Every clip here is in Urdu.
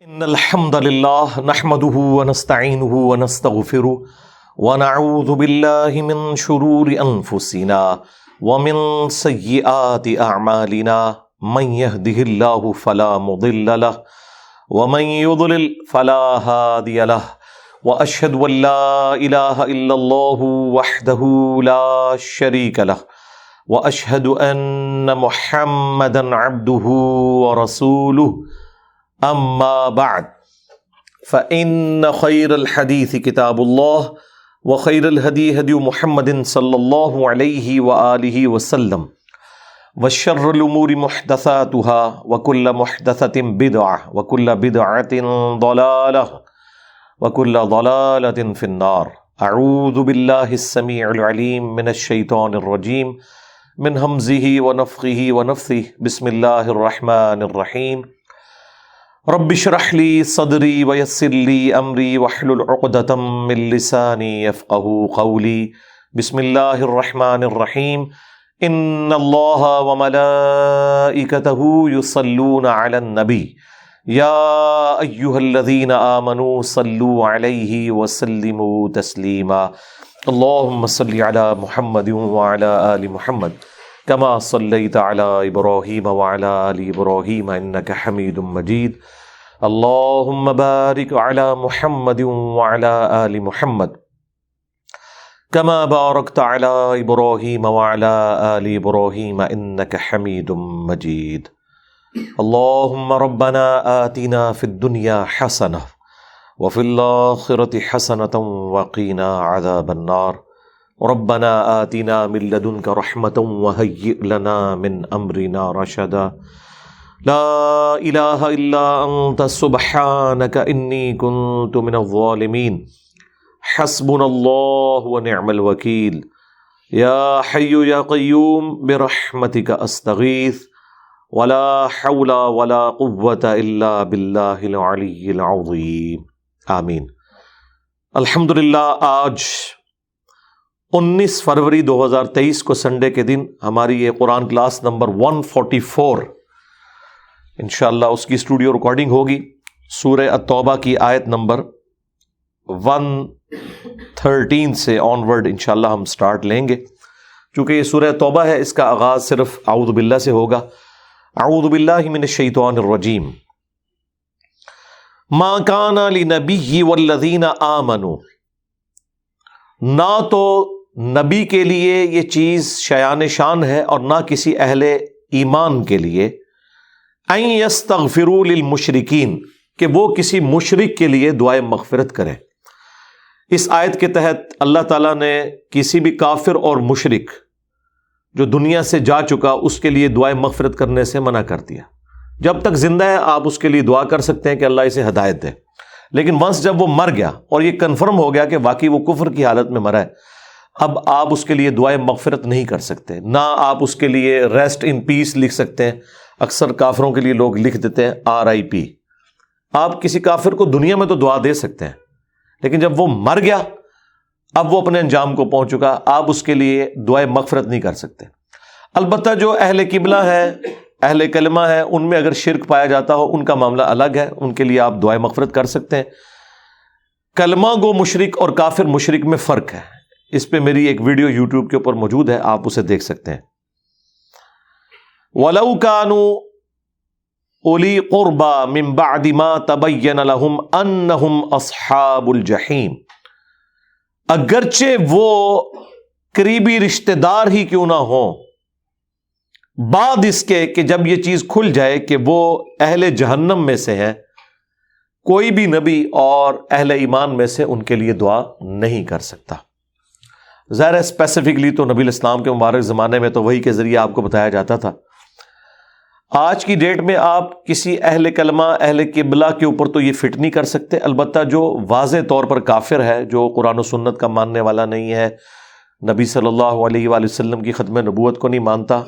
إن الحمد لله نحمده ونستعينه ونستغفره ونعوذ بالله من شرور أنفسنا ومن سيئات أعمالنا من يهده الله فلا مضل له ومن يضلل فلا هادي له وأشهد أن لا إله إلا الله وحده لا شريك له وأشهد أن محمدا عبده ورسوله اما بعد فإن خير الحديث كتاب الله وخير الهدي هدي محمد صلى الله عليه وآله وسلم وشر الأمور محدثاتها وكل محدثة بدعة وكل بدعة ضلالة وكل ضلالة في النار. أعوذ بالله السميع العليم من الشيطان الرجيم من همزه ونفخه ونفثه. بسم الله الرحمن الرحيم. رب اشرح لي صدري ويسر لي امري واحلل عقدة من لساني يفقهوا قولي. بسم الله الرحمن الرحيم. ان الله وملائكته يصلون على النبي يا ايها الذين آمنوا صلوا عليه وسلموا تسليما. اللهم صل على محمد وعلى آل محمد كما صليت على إبراهيم وعلى آل إبراهيم إنك حميد مجيد. اللهم بارك على محمد وعلى آل محمد كما باركت على إبراهيم وعلى آل إبراهيم إنك حميد مجيد. اللهم ربنا آتنا في الدنيا حسنة وفي الآخرة حسنة وقنا عذاب النار. ربنا آتنا من لدنك رحمة وهيئ لنا من أمرنا رشدا. لا إله إلا أنت سبحانك إني كنت من الظالمين. حسبنا الله ونعم الوكيل. يا حي يا قيوم برحمتك أستغيث ولا حول ولا قوة إلا بالله العلي العظيم. آمین. الحمدللہ آج 19 فروری 2023 کو سنڈے کے دن ہماری یہ قرآن کلاس نمبر 144 انشاءاللہ اس کی اسٹوڈیو ریکارڈنگ ہوگی. سورہ التوبہ کی آیت نمبر 113 سے آن ورڈ انشاءاللہ ہم سٹارٹ لیں گے. چونکہ یہ سورہ توبہ ہے، اس کا آغاز صرف اعوذ باللہ سے ہوگا. اعوذ باللہ من الشیطان الرجیم. ما کان لنبی والذین آمنوا، نہ تو نبی کے لیے یہ چیز شایان شان ہے اور نہ کسی اہل ایمان کے لیے ان یستغفروا للمشرکین، کہ وہ کسی مشرک کے لیے دعائے مغفرت کریں. اس آیت کے تحت اللہ تعالیٰ نے کسی بھی کافر اور مشرک جو دنیا سے جا چکا اس کے لیے دعائے مغفرت کرنے سے منع کر دیا. جب تک زندہ ہے آپ اس کے لیے دعا کر سکتے ہیں کہ اللہ اسے ہدایت دے، لیکن ونس جب وہ مر گیا اور یہ کنفرم ہو گیا کہ واقعی وہ کفر کی حالت میں مرا ہے، اب آپ اس کے لیے دعائے مغفرت نہیں کر سکتے. نہ آپ اس کے لیے ریسٹ ان پیس لکھ سکتے ہیں. اکثر کافروں کے لیے لوگ لکھ دیتے ہیں RIP. آپ کسی کافر کو دنیا میں تو دعا دے سکتے ہیں، لیکن جب وہ مر گیا، اب وہ اپنے انجام کو پہنچ چکا، آپ اس کے لیے دعائے مغفرت نہیں کر سکتے. البتہ جو اہل قبلہ ہے، اہل کلمہ ہے، ان میں اگر شرک پایا جاتا ہو ان کا معاملہ الگ ہے، ان کے لیے آپ دعائے مغفرت کر سکتے ہیں. کلمہ گو مشرک اور کافر مشرک میں فرق ہے. اس پہ میری ایک ویڈیو یوٹیوب کے اوپر موجود ہے، آپ اسے دیکھ سکتے ہیں. وَلَوْ كَانُوا أُولِي قُرْبَى مِن بَعْدِ مَا تَبَيَّنَ لَهُمْ أَنَّهُمْ أَصْحَابُ الْجَحِيمِ، اگرچہ وہ قریبی رشتہ دار ہی کیوں نہ ہوں، بعد اس کے کہ جب یہ چیز کھل جائے کہ وہ اہل جہنم میں سے ہیں، کوئی بھی نبی اور اہل ایمان میں سے ان کے لیے دعا نہیں کر سکتا. ظاہر ہے اسپیسیفکلی تو نبی الاسلام کے مبارک زمانے میں تو وحی کے ذریعے آپ کو بتایا جاتا تھا. آج کی ڈیٹ میں آپ کسی اہل کلمہ اہل قبلہ کے اوپر تو یہ فٹ نہیں کر سکتے. البتہ جو واضح طور پر کافر ہے، جو قرآن و سنت کا ماننے والا نہیں ہے، نبی صلی اللہ علیہ وآلہ وسلم کی ختم نبوت کو نہیں مانتا،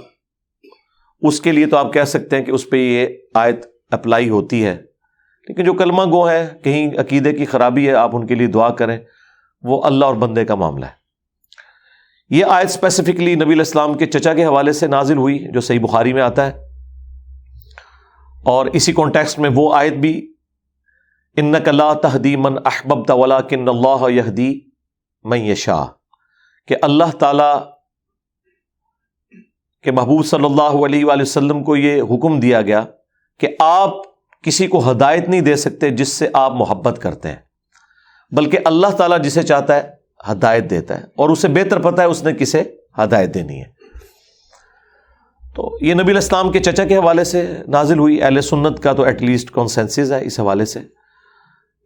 اس کے لیے تو آپ کہہ سکتے ہیں کہ اس پہ یہ آیت اپلائی ہوتی ہے. لیکن جو کلمہ گو ہیں، کہیں عقیدے کی خرابی ہے، آپ ان کے لیے دعا کریں، وہ اللہ اور بندے کا معاملہ ہے. یہ آیت اسپیسیفکلی نبی علیہ السلام کے چچا کے حوالے سے نازل ہوئی جو صحیح بخاری میں آتا ہے، اور اسی کانٹیکسٹ میں وہ آیت بھی انک لا تہدی من احببت ولکن اللہ یہدی من یشاء، کہ اللہ تعالیٰ کہ محبوب صلی اللہ علیہ وآلہ وسلم کو یہ حکم دیا گیا کہ آپ کسی کو ہدایت نہیں دے سکتے جس سے آپ محبت کرتے ہیں، بلکہ اللہ تعالیٰ جسے چاہتا ہے ہدایت دیتا ہے، اور اسے بہتر پتہ ہے اس نے کسے ہدایت دینی ہے۔ تو یہ نبی علیہ السلام کے چچا کے حوالے سے نازل ہوئی، اہل سنت کا تو ایٹ لیسٹ کنسنسس ہے اس حوالے سے۔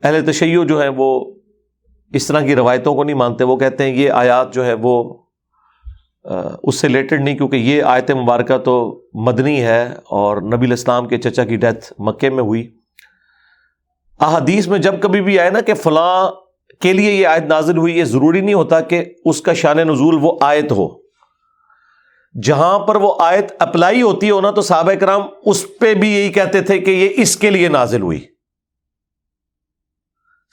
اہل تشیع جو ہیں وہ اس طرح کی روایتوں کو نہیں مانتے، وہ کہتے ہیں یہ آیات جو ہے وہ اس سے ریلیٹڈ نہیں، کیونکہ یہ آیت مبارکہ تو مدنی ہے اور نبی علیہ السلام کے چچا کی ڈیتھ مکے میں ہوئی۔ احادیث میں جب کبھی بھی آئے نا کہ فلاں کے لیے یہ آیت نازل ہوئی، یہ ضروری نہیں ہوتا کہ اس کا شان نزول وہ آیت ہو۔ جہاں پر وہ آیت اپلائی ہوتی ہو نا تو صحابہ کرام اس پہ بھی یہی کہتے تھے کہ یہ اس کے لیے نازل ہوئی۔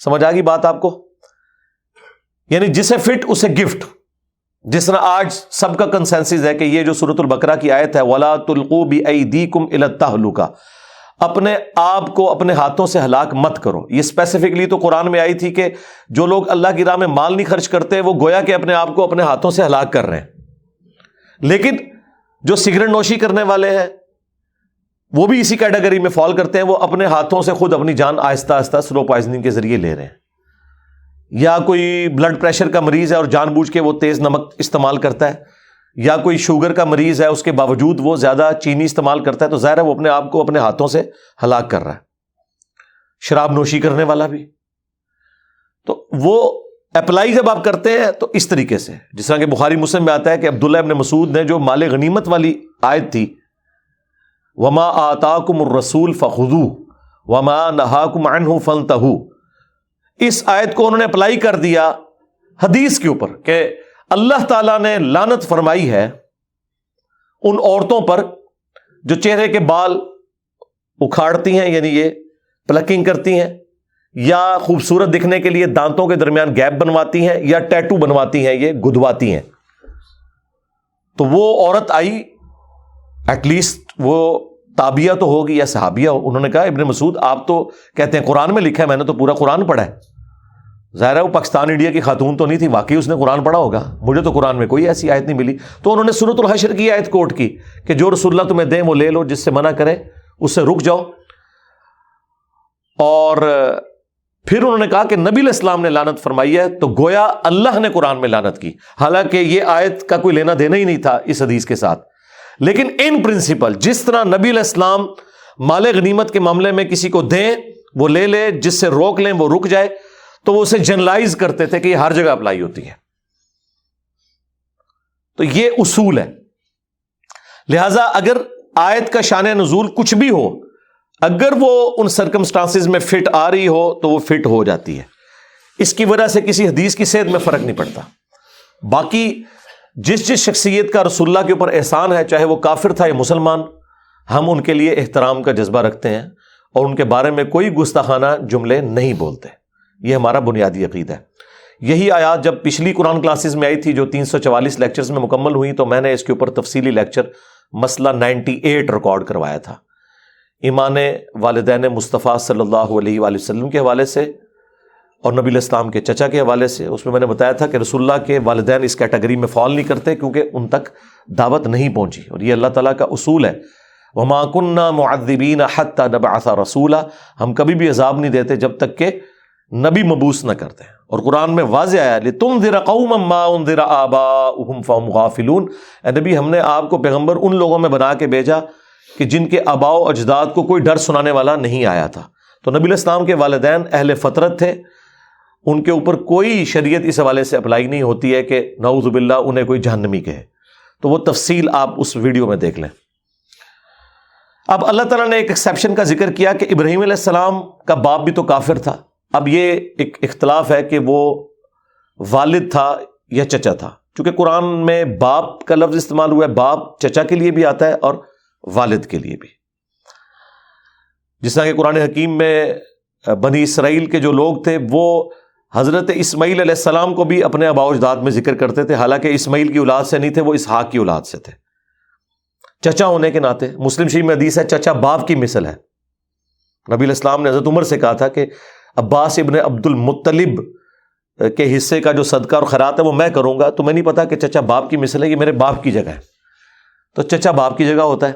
سمجھ آ گئی بات آپ کو؟ یعنی جسے فٹ اسے گفٹ، جس طرح آج سب کا کنسنسس ہے کہ یہ جو سورۃ البقرہ کی آیت ہے وَلَا تُلْقُوا بِأَيْدِيكُمْ إِلَى التَّهْلُكَةِ، اپنے آپ کو اپنے ہاتھوں سے ہلاک مت کرو۔ یہ اسپیسیفکلی تو قرآن میں آئی تھی کہ جو لوگ اللہ کی راہ میں مال نہیں خرچ کرتے وہ گویا کہ اپنے آپ کو اپنے ہاتھوں سے ہلاک کر رہے ہیں، لیکن جو سگریٹ نوشی کرنے والے ہیں وہ بھی اسی کیٹیگری میں فال کرتے ہیں، وہ اپنے ہاتھوں سے خود اپنی جان آہستہ آہستہ سلو پوائزننگ کے ذریعے لے رہے ہیں۔ یا کوئی بلڈ پریشر کا مریض ہے اور جان بوجھ کے وہ تیز نمک استعمال کرتا ہے، یا کوئی شوگر کا مریض ہے اس کے باوجود وہ زیادہ چینی استعمال کرتا ہے، تو ظاہر ہے وہ اپنے آپ کو اپنے ہاتھوں سے ہلاک کر رہا ہے۔ شراب نوشی کرنے والا بھی، تو وہ اپلائی جب آپ کرتے ہیں تو اس طریقے سے، جس طرح کہ بخاری مسلم میں آتا ہے کہ عبداللہ ابن مسعود نے جو مال غنیمت والی آیت تھی وما آتاکم الرسول فخذوہ وما نہاکم عنہ فانتہوا، اس آیت کو انہوں نے اپلائی کر دیا حدیث کے اوپر کہ اللہ تعالیٰ نے لعنت فرمائی ہے ان عورتوں پر جو چہرے کے بال اکھاڑتی ہیں، یعنی یہ پلکنگ کرتی ہیں، یا خوبصورت دکھنے کے لیے دانتوں کے درمیان گیپ بنواتی ہیں، یا ٹیٹو بنواتی ہیں، یہ گدواتی ہیں۔ تو وہ عورت آئی، ایٹ لیسٹ وہ تابعیہ تو ہوگی یا صحابیہ ہو، انہوں نے کہا ابن مسعود آپ تو کہتے ہیں قرآن میں لکھا ہے، میں نے تو پورا قرآن پڑھا ہے۔ ظاہر ہے وہ پاکستان انڈیا کی خاتون تو نہیں تھی، واقعی اس نے قرآن پڑھا ہوگا، مجھے تو قرآن میں کوئی ایسی آیت نہیں ملی۔ تو انہوں نے سورۃ الحشر کی آیت کوٹ کی کہ جو رسول اللہ تمہیں دیں وہ لے لو، جس سے منع کرے اس سے رک جاؤ۔ اور پھر انہوں نے کہا کہ نبی علیہ السلام نے لعنت فرمائی ہے، تو گویا اللہ نے قرآن میں لعنت کی، حالانکہ یہ آیت کا کوئی لینا دینا ہی نہیں تھا اس حدیث کے ساتھ۔ لیکن ان پرنسپل جس طرح نبی علیہ السلام مال غنیمت کے معاملے میں کسی کو دیں وہ لے لے، جس سے روک لیں وہ رک جائے، تو وہ اسے جنرلائز کرتے تھے کہ یہ ہر جگہ اپلائی ہوتی ہے۔ تو یہ اصول ہے۔ لہذا اگر آیت کا شان نزول کچھ بھی ہو، اگر وہ ان سرکمسٹانسز میں فٹ آ رہی ہو تو وہ فٹ ہو جاتی ہے، اس کی وجہ سے کسی حدیث کی صحت میں فرق نہیں پڑتا۔ باقی جس شخصیت کا رسول اللہ کے اوپر احسان ہے، چاہے وہ کافر تھا یا مسلمان، ہم ان کے لیے احترام کا جذبہ رکھتے ہیں اور ان کے بارے میں کوئی گستاخانہ جملے نہیں بولتے، یہ ہمارا بنیادی عقیدہ ہے۔ یہی آیات جب پچھلی قرآن کلاسز میں آئی تھی جو 344 لیکچرز میں مکمل ہوئی، تو میں نے اس کے اوپر تفصیلی لیکچر مسئلہ 98 ریکارڈ کروایا تھا، ایمان والدین مصطفیٰ صلی اللہ علیہ وآلہ وسلم کے حوالے سے اور نبی علیہ السلام کے چچا کے حوالے سے۔ اس میں نے بتایا تھا کہ رسول اللہ کے والدین اس کیٹیگری میں فال نہیں کرتے کیونکہ ان تک دعوت نہیں پہنچی، اور یہ اللہ تعالیٰ کا اصول ہے، وَمَا كُنَّا مُعَذِّبِينَ حَتَّى نَبْعَثَ رَسُولًا، ہم کبھی بھی عذاب نہیں دیتے جب تک کہ نبی مبعوث نہ کرتے ہیں۔ اور قرآن میں واضح آیا لِتُنذِرَ قَوْمًا مَّا أُنذِرَ آبَاؤُهُمْ فَهُمْ غَافِلُونَ، اے نبی ہم نے آپ کو پیغمبر ان لوگوں میں بنا کے بھیجا کہ جن کے آباء و اجداد کو کوئی ڈر سنانے والا نہیں آیا تھا۔ تو نبی علیہ السلام کے والدین اہل فطرت تھے، ان کے اوپر کوئی شریعت اس حوالے سے اپلائی نہیں ہوتی ہے کہ نعوذ باللہ انہیں کوئی جہنمی کہے، تو وہ تفصیل آپ اس ویڈیو میں دیکھ لیں۔ اب اللہ تعالیٰ نے ایک ایکسیپشن کا ذکر کیا کہ ابراہیم علیہ السلام کا باپ بھی تو کافر تھا۔ اب یہ ایک اختلاف ہے کہ وہ والد تھا یا چچا تھا، چونکہ قرآن میں باپ کا لفظ استعمال ہوا ہے، باپ چچا کے لیے بھی آتا ہے اور والد کے لیے بھی۔ جس طرح کہ قرآن حکیم میں بنی اسرائیل کے جو لوگ تھے وہ حضرت اسماعیل علیہ السلام کو بھی اپنے آباء و اجداد میں ذکر کرتے تھے، حالانکہ اسماعیل کی اولاد سے نہیں تھے، وہ اسحاق کی اولاد سے تھے، چچا ہونے کے ناطے۔ مسلم شریف میں حدیث ہے چچا باپ کی مثل ہے۔ نبی علیہ السلام نے حضرت عمر سے کہا تھا کہ عباس ابن عبد المطلب کے حصے کا جو صدقہ اور خیرات ہے وہ میں کروں گا، تو میں نہیں پتا کہ چچا باپ کی مثل ہے، یہ میرے باپ کی جگہ ہے، تو چچا باپ کی جگہ ہوتا ہے۔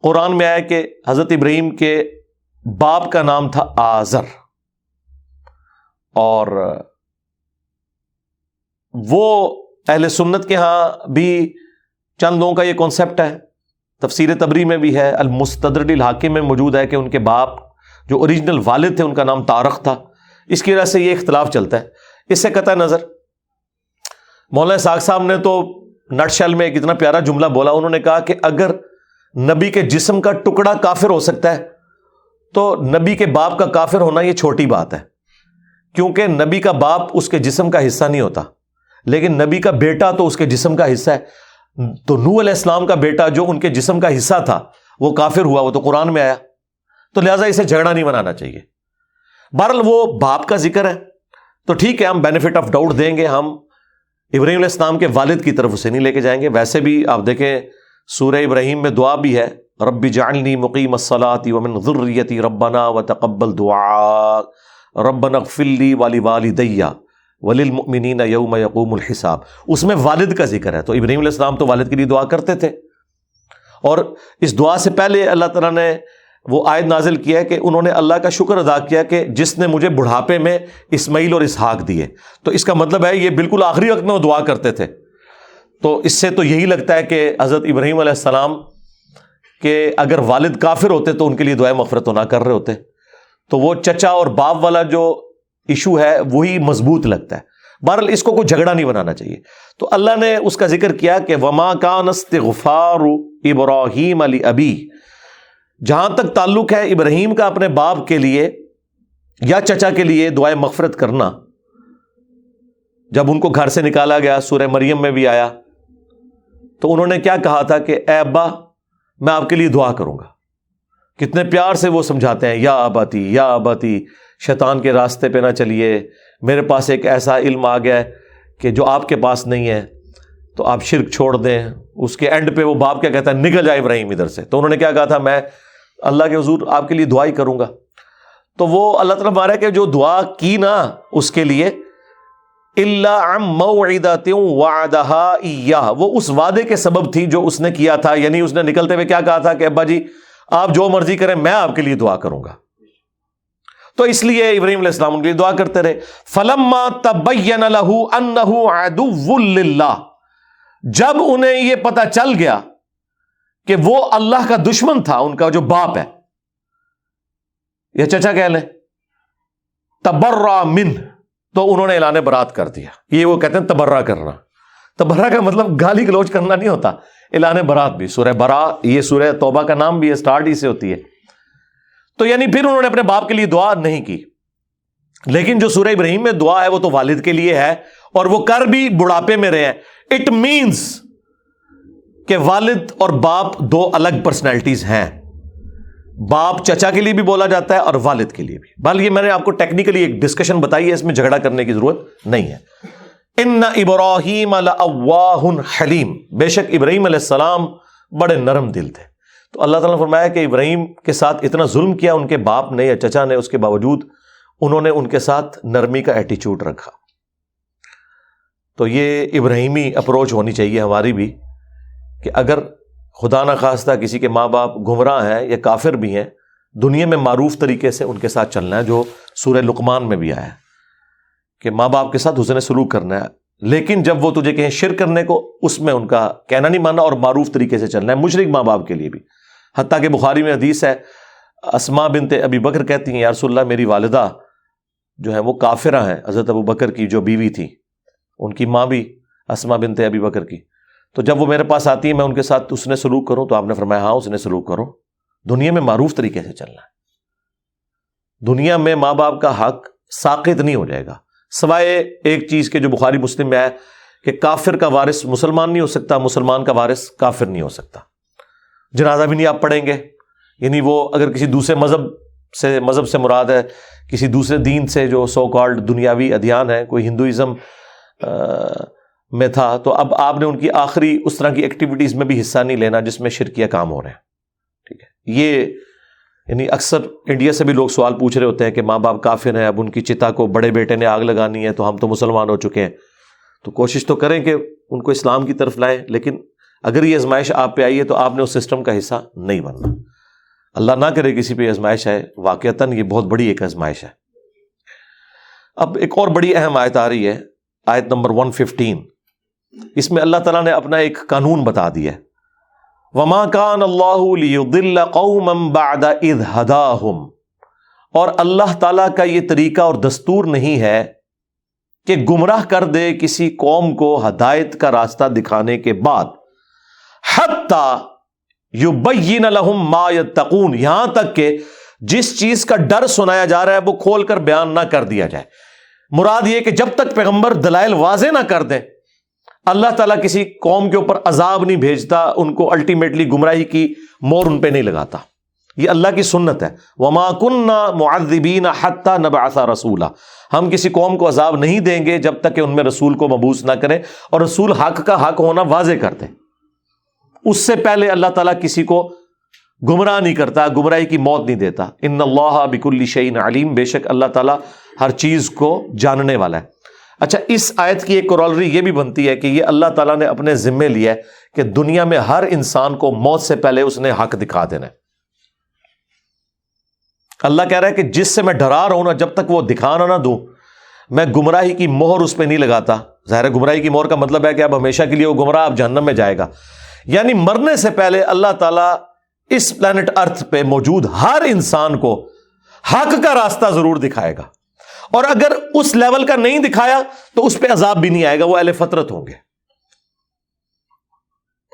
قرآن میں آیا کہ حضرت ابراہیم کے باپ کا نام تھا آزر، اور وہ اہل سنت کے ہاں بھی چند لوگوں کا یہ کانسیپٹ ہے، تفسیر تبری میں بھی ہے، المستدرک الحاکم میں موجود ہے کہ ان کے باپ جو اوریجنل والد تھے ان کا نام طارق تھا۔ اس کی وجہ سے یہ اختلاف چلتا ہے۔ اس سے قطع نظر مولانا اسحاق صاحب نے تو نٹ شیل میں ایک اتنا پیارا جملہ بولا، انہوں نے کہا کہ اگر نبی کے جسم کا ٹکڑا کافر ہو سکتا ہے تو نبی کے باپ کا کافر ہونا یہ چھوٹی بات ہے، کیونکہ نبی کا باپ اس کے جسم کا حصہ نہیں ہوتا، لیکن نبی کا بیٹا تو اس کے جسم کا حصہ ہے۔ تو نوح علیہ السلام کا بیٹا جو ان کے جسم کا حصہ تھا وہ کافر ہوا، وہ تو قرآن میں آیا، تو لہٰذا اسے جھگڑا نہیں بنانا چاہیے۔ بہرحال وہ باپ کا ذکر ہے تو ٹھیک ہے، ہم بینیفٹ آف ڈاؤٹ دیں گے، ہم ابراہیم علیہ السلام کے والد کی طرف اسے نہیں لے کے جائیں گے۔ ویسے بھی آپ دیکھیں سورہ ابراہیم میں دعا بھی ہے، رب اجعلنی مقیم الصلاۃ ومن ذریتی ربنا وتقبل دعاء ربنا اغفر لی ولوالدی وللمؤمنین یوم یقوم الحساب، اس میں والد کا ذکر ہے۔ تو ابراہیم علیہ السلام تو والد کے لیے دعا کرتے تھے، اور اس دعا سے پہلے اللہ تعالیٰ نے وہ آیت نازل کیا ہے کہ انہوں نے اللہ کا شکر ادا کیا کہ جس نے مجھے بڑھاپے میں اسماعیل اور اسحاق دیے، تو اس کا مطلب ہے یہ بالکل آخری وقت میں وہ دعا کرتے تھے۔ تو اس سے تو یہی لگتا ہے کہ حضرت ابراہیم علیہ السلام کے اگر والد کافر ہوتے تو ان کے لیے دعائے مغفرت تو نہ کر رہے ہوتے، تو وہ چچا اور باپ والا جو ایشو ہے وہی مضبوط لگتا ہے۔ بہرحال اس کو کوئی جھگڑا نہیں بنانا چاہیے۔ تو اللہ نے اس کا ذکر کیا کہ وما کان استغفار ابراہیم لابیہ، جہاں تک تعلق ہے ابراہیم کا اپنے باپ کے لیے یا چچا کے لیے دعائے مغفرت کرنا، جب ان کو گھر سے نکالا گیا، سورہ مریم میں بھی آیا، تو انہوں نے کیا کہا تھا کہ اے ابا میں آپ کے لیے دعا کروں گا۔ کتنے پیار سے وہ سمجھاتے ہیں، یا اباتی یا اباتی، شیطان کے راستے پہ نہ چلیے، میرے پاس ایک ایسا علم آ گیا ہے کہ جو آپ کے پاس نہیں ہے، تو آپ شرک چھوڑ دیں۔ اس کے اینڈ پہ وہ باپ کیا کہتا ہے، نکل جائے ابراہیم ادھر سے۔ تو انہوں نے کیا کہا تھا، میں اللہ کے حضور آپ کے لیے دعا ہی کروں گا۔ تو وہ اللہ تعالیٰ مارا کہ جو دعا کی نا اس کے لیے الا عن موعدۃ وعدها ایاہ، وہ اس وعدے کے سبب تھی جو اس نے کیا تھا، یعنی اس نے نکلتے ہوئے کیا کہا تھا کہ ابا جی آپ جو مرضی کریں میں آپ کے لیے دعا کروں گا۔ تو اس لیے ابراہیم علیہ السلام ان کے لیے دعا کرتے رہے۔ فلما تبین له انه عدو للہ، جب انہیں یہ پتہ چل گیا کہ وہ اللہ کا دشمن تھا، ان کا جو باپ ہے یا چچا کہہ لیں، تبرأ منہ، تو انہوں نے اعلان برات کر دیا۔ یہ وہ کہتے ہیں تبرہ کرنا، تبرہ کا مطلب گالی گلوچ کرنا نہیں ہوتا، اعلان برات بھی۔ سورہ برا یہ سورہ توبہ کا نام بھی ہے، سٹارٹ ہی سے ہوتی ہے۔ تو یعنی پھر انہوں نے اپنے باپ کے لیے دعا نہیں کی، لیکن جو سورہ ابراہیم میں دعا ہے وہ تو والد کے لیے ہے، اور وہ کر بھی بڑھاپے میں رہے ہیں۔ اٹ مینز کہ والد اور باپ دو الگ پرسنالٹیز ہیں، باپ چچا کے لیے بھی بولا جاتا ہے اور والد کے لیے بھی۔ بلکہ یہ میں نے آپ کو ٹیکنیکلی ایک ڈسکشن بتائی ہے، اس میں جھگڑا کرنے کی ضرورت نہیں ہے۔ ان ابراہیم لأواہ حلیم، بے شک ابراہیم علیہ السلام بڑے نرم دل تھے۔ تو اللہ تعالیٰ نے فرمایا کہ ابراہیم کے ساتھ اتنا ظلم کیا ان کے باپ نے یا چچا نے، اس کے باوجود انہوں نے ان کے ساتھ نرمی کا ایٹیچیوڈ رکھا۔ تو یہ ابراہیمی اپروچ ہونی چاہیے ہماری بھی، کہ اگر خدا نہ خواستہ کسی کے ماں باپ گمراہ ہیں یا کافر بھی ہیں، دنیا میں معروف طریقے سے ان کے ساتھ چلنا ہے، جو سورہ لقمان میں بھی آیا ہے کہ ماں باپ کے ساتھ حسن سلوک کرنا ہے، لیکن جب وہ تجھے کہیں شرک کرنے کو، اس میں ان کا کہنا نہیں ماننا اور معروف طریقے سے چلنا ہے، مشرک ماں باپ کے لیے بھی۔ حتیٰ کہ بخاری میں حدیث ہے، اسماء بنت ابی بکر کہتی ہیں یا رسول اللہ میری والدہ جو ہے وہ کافرہ ہیں، حضرت ابو بکر کی جو بیوی تھی، ان کی ماں بھی اسماء بنت ابی بکر کی۔ تو جب وہ میرے پاس آتی ہے میں ان کے ساتھ اس نے سلوک کروں، تو آپ نے فرمایا ہاں اس نے سلوک کرو، دنیا میں معروف طریقے سے چلنا ہے۔ دنیا میں ماں باپ کا حق ساقط نہیں ہو جائے گا، سوائے ایک چیز کے جو بخاری مسلم میں ہے کہ کافر کا وارث مسلمان نہیں ہو سکتا، مسلمان کا وارث کافر نہیں ہو سکتا۔ جنازہ بھی نہیں آپ پڑھیں گے، یعنی وہ اگر کسی دوسرے مذہب سے مراد ہے کسی دوسرے دین سے، جو سو کالڈ دنیاوی ادیان ہے، کوئی ہندوازم میں تھا، تو اب آپ نے ان کی آخری اس طرح کی ایکٹیویٹیز میں بھی حصہ نہیں لینا جس میں شرکیہ کام ہو رہے ہیں۔ ٹھیک ہے، یہ یعنی اکثر انڈیا سے بھی لوگ سوال پوچھ رہے ہوتے ہیں کہ ماں باپ کافر ہیں، اب ان کی چتا کو بڑے بیٹے نے آگ لگانی ہے تو ہم تو مسلمان ہو چکے ہیں. تو کوشش تو کریں کہ ان کو اسلام کی طرف لائیں، لیکن اگر یہ آزمائش آپ پہ آئی ہے تو آپ نے اس سسٹم کا حصہ نہیں بننا. اللہ نہ کرے کسی پہ آزمائش ہے، واقعتاً یہ بہت بڑی ایک آزمائش ہے. اب ایک اور بڑی اہم آیت آ رہی ہے، آیت نمبر 115. اس میں اللہ تعالیٰ نے اپنا ایک قانون بتا دیا ہے. وَمَا كَانَ اللَّهُ لِيُضِلَّ قَوْمًا بَعْدَ إِذْ هَدَاهُمْ، اور اللہ تعالیٰ کا یہ طریقہ اور دستور نہیں ہے کہ گمراہ کر دے کسی قوم کو ہدایت کا راستہ دکھانے کے بعد، حَتَّى يُبَيِّنَ لَهُمْ مَا يَتَّقُونَ، یہاں تک کہ جس چیز کا ڈر سنایا جا رہا ہے وہ کھول کر بیان نہ کر دیا جائے. مراد یہ کہ جب تک پیغمبر دلائل واضح نہ کر دیں، اللہ تعالیٰ کسی قوم کے اوپر عذاب نہیں بھیجتا، ان کو الٹیمیٹلی گمراہی کی مور ان پہ نہیں لگاتا. یہ اللہ کی سنت ہے. وَمَا كُنَّا مُعَذِّبِينَ حَتَّى نَبْعَثَ رَسُولًا، ہم کسی قوم کو عذاب نہیں دیں گے جب تک کہ ان میں رسول کو مبعوث نہ کریں اور رسول حق کا حق ہونا واضح کر دیں. اس سے پہلے اللہ تعالیٰ کسی کو گمراہ نہیں کرتا، گمراہی کی موت نہیں دیتا. ان اللہ بکل شیء علیم، بے شک اللہ تعالیٰ ہر چیز کو جاننے والا ہے. اچھا، اس آیت کی ایک کورالری یہ بھی بنتی ہے کہ یہ اللہ تعالیٰ نے اپنے ذمے لیا ہے کہ دنیا میں ہر انسان کو موت سے پہلے اس نے حق دکھا دینا ہے. اللہ کہہ رہا ہے کہ جس سے میں ڈرا رہا ہوں نا، جب تک وہ دکھانا نہ دوں، میں گمراہی کی مہر اس پہ نہیں لگاتا. ظاہر ہے گمراہی کی مہر کا مطلب ہے کہ اب ہمیشہ کے لیے وہ گمراہ اب جہنم میں جائے گا. یعنی مرنے سے پہلے اللہ تعالیٰ اس پلانٹ ارتھ پہ موجود ہر انسان کو حق کا راستہ ضرور دکھائے گا، اور اگر اس لیول کا نہیں دکھایا تو اس پہ عذاب بھی نہیں آئے گا، وہ اہل فطرت ہوں گے.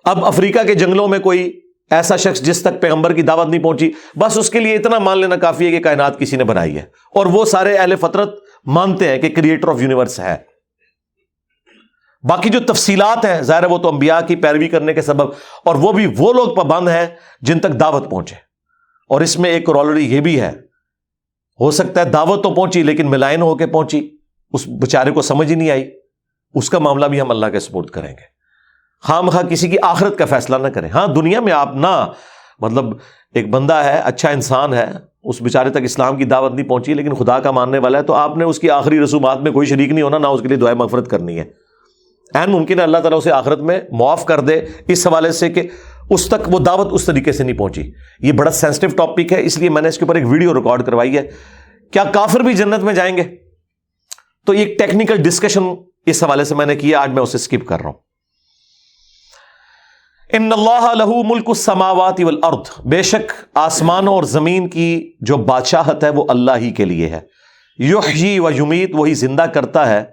اب افریقہ کے جنگلوں میں کوئی ایسا شخص جس تک پیغمبر کی دعوت نہیں پہنچی، بس اس کے لیے اتنا مان لینا کافی ہے کہ کائنات کسی نے بنائی ہے، اور وہ سارے اہل فطرت مانتے ہیں کہ کریٹر آف یونیورس ہے. باقی جو تفصیلات ہیں ظاہر ہے وہ تو انبیاء کی پیروی کرنے کے سبب، اور وہ بھی وہ لوگ پابند ہیں جن تک دعوت پہنچے. اور اس میں ایک کورالری یہ بھی ہے، ہو سکتا ہے دعوت تو پہنچی لیکن ملائن ہو کے پہنچی، اس بیچارے کو سمجھ ہی نہیں آئی، اس کا معاملہ بھی ہم اللہ کے سپورٹ کریں گے. خواہ مخواہ کسی کی آخرت کا فیصلہ نہ کریں. ہاں دنیا میں آپ نہ، مطلب ایک بندہ ہے، اچھا انسان ہے، اس بیچارے تک اسلام کی دعوت نہیں پہنچی لیکن خدا کا ماننے والا ہے، تو آپ نے اس کی آخری رسومات میں کوئی شریک نہیں ہونا، نہ اس کے لیے دعائے مغفرت کرنی ہے. این ممکن ہے اللہ تعالیٰ اسے آخرت میں معاف کر دے اس حوالے سے کہ اس تک وہ دعوت اس طریقے سے نہیں پہنچی. یہ بڑا سینسٹیو ٹاپک ہے، اس لیے میں نے اس کے اوپر ایک ویڈیو ریکارڈ کروائی ہے. کیا کافر بھی جنت میں جائیں گے؟ تو ایک ٹیکنیکل ڈسکشن اس حوالے سے میں نے کیا، آج میں اسے اسکپ کر رہا ہوں. ان اللہ لہ ملک السماوات والارض، بے شک آسمانوں اور زمین کی جو بادشاہت ہے وہ اللہ ہی کے لیے ہے. یحیی و یمیت، وہی زندہ کرتا ہے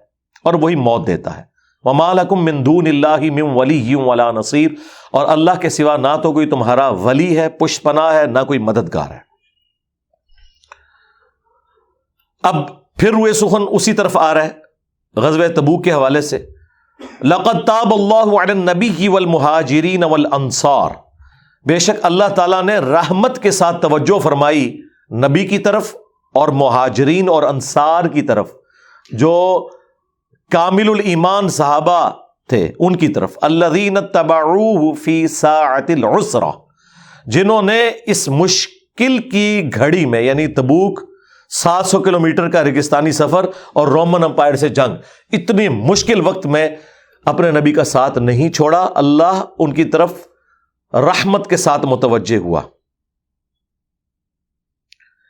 اور وہی موت دیتا ہے. وما لکم من دون اللہ من ولی ولا نصیر، اور اللہ کے سوا نہ تو کوئی تمہارا ولی ہے، پشت پناہ ہے، نہ کوئی مددگار ہے. اب پھر روئے سخن اسی طرف آ رہا ہے غزوہ تبوک کے حوالے سے. لقد تاب اللہ علی النبی والمہاجرین والانصار، بے شک اللہ تعالیٰ نے رحمت کے ساتھ توجہ فرمائی نبی کی طرف اور مہاجرین اور انصار کی طرف، جو کامل الایمان صحابہ تھے ان کی طرف. الذین اتبعوہ فی ساعۃ العسرہ، جنہوں نے اس مشکل کی گھڑی میں، یعنی تبوک 700 کلومیٹر کا ریگستانی سفر اور رومن امپائر سے جنگ، اتنی مشکل وقت میں اپنے نبی کا ساتھ نہیں چھوڑا. اللہ ان کی طرف رحمت کے ساتھ متوجہ ہوا.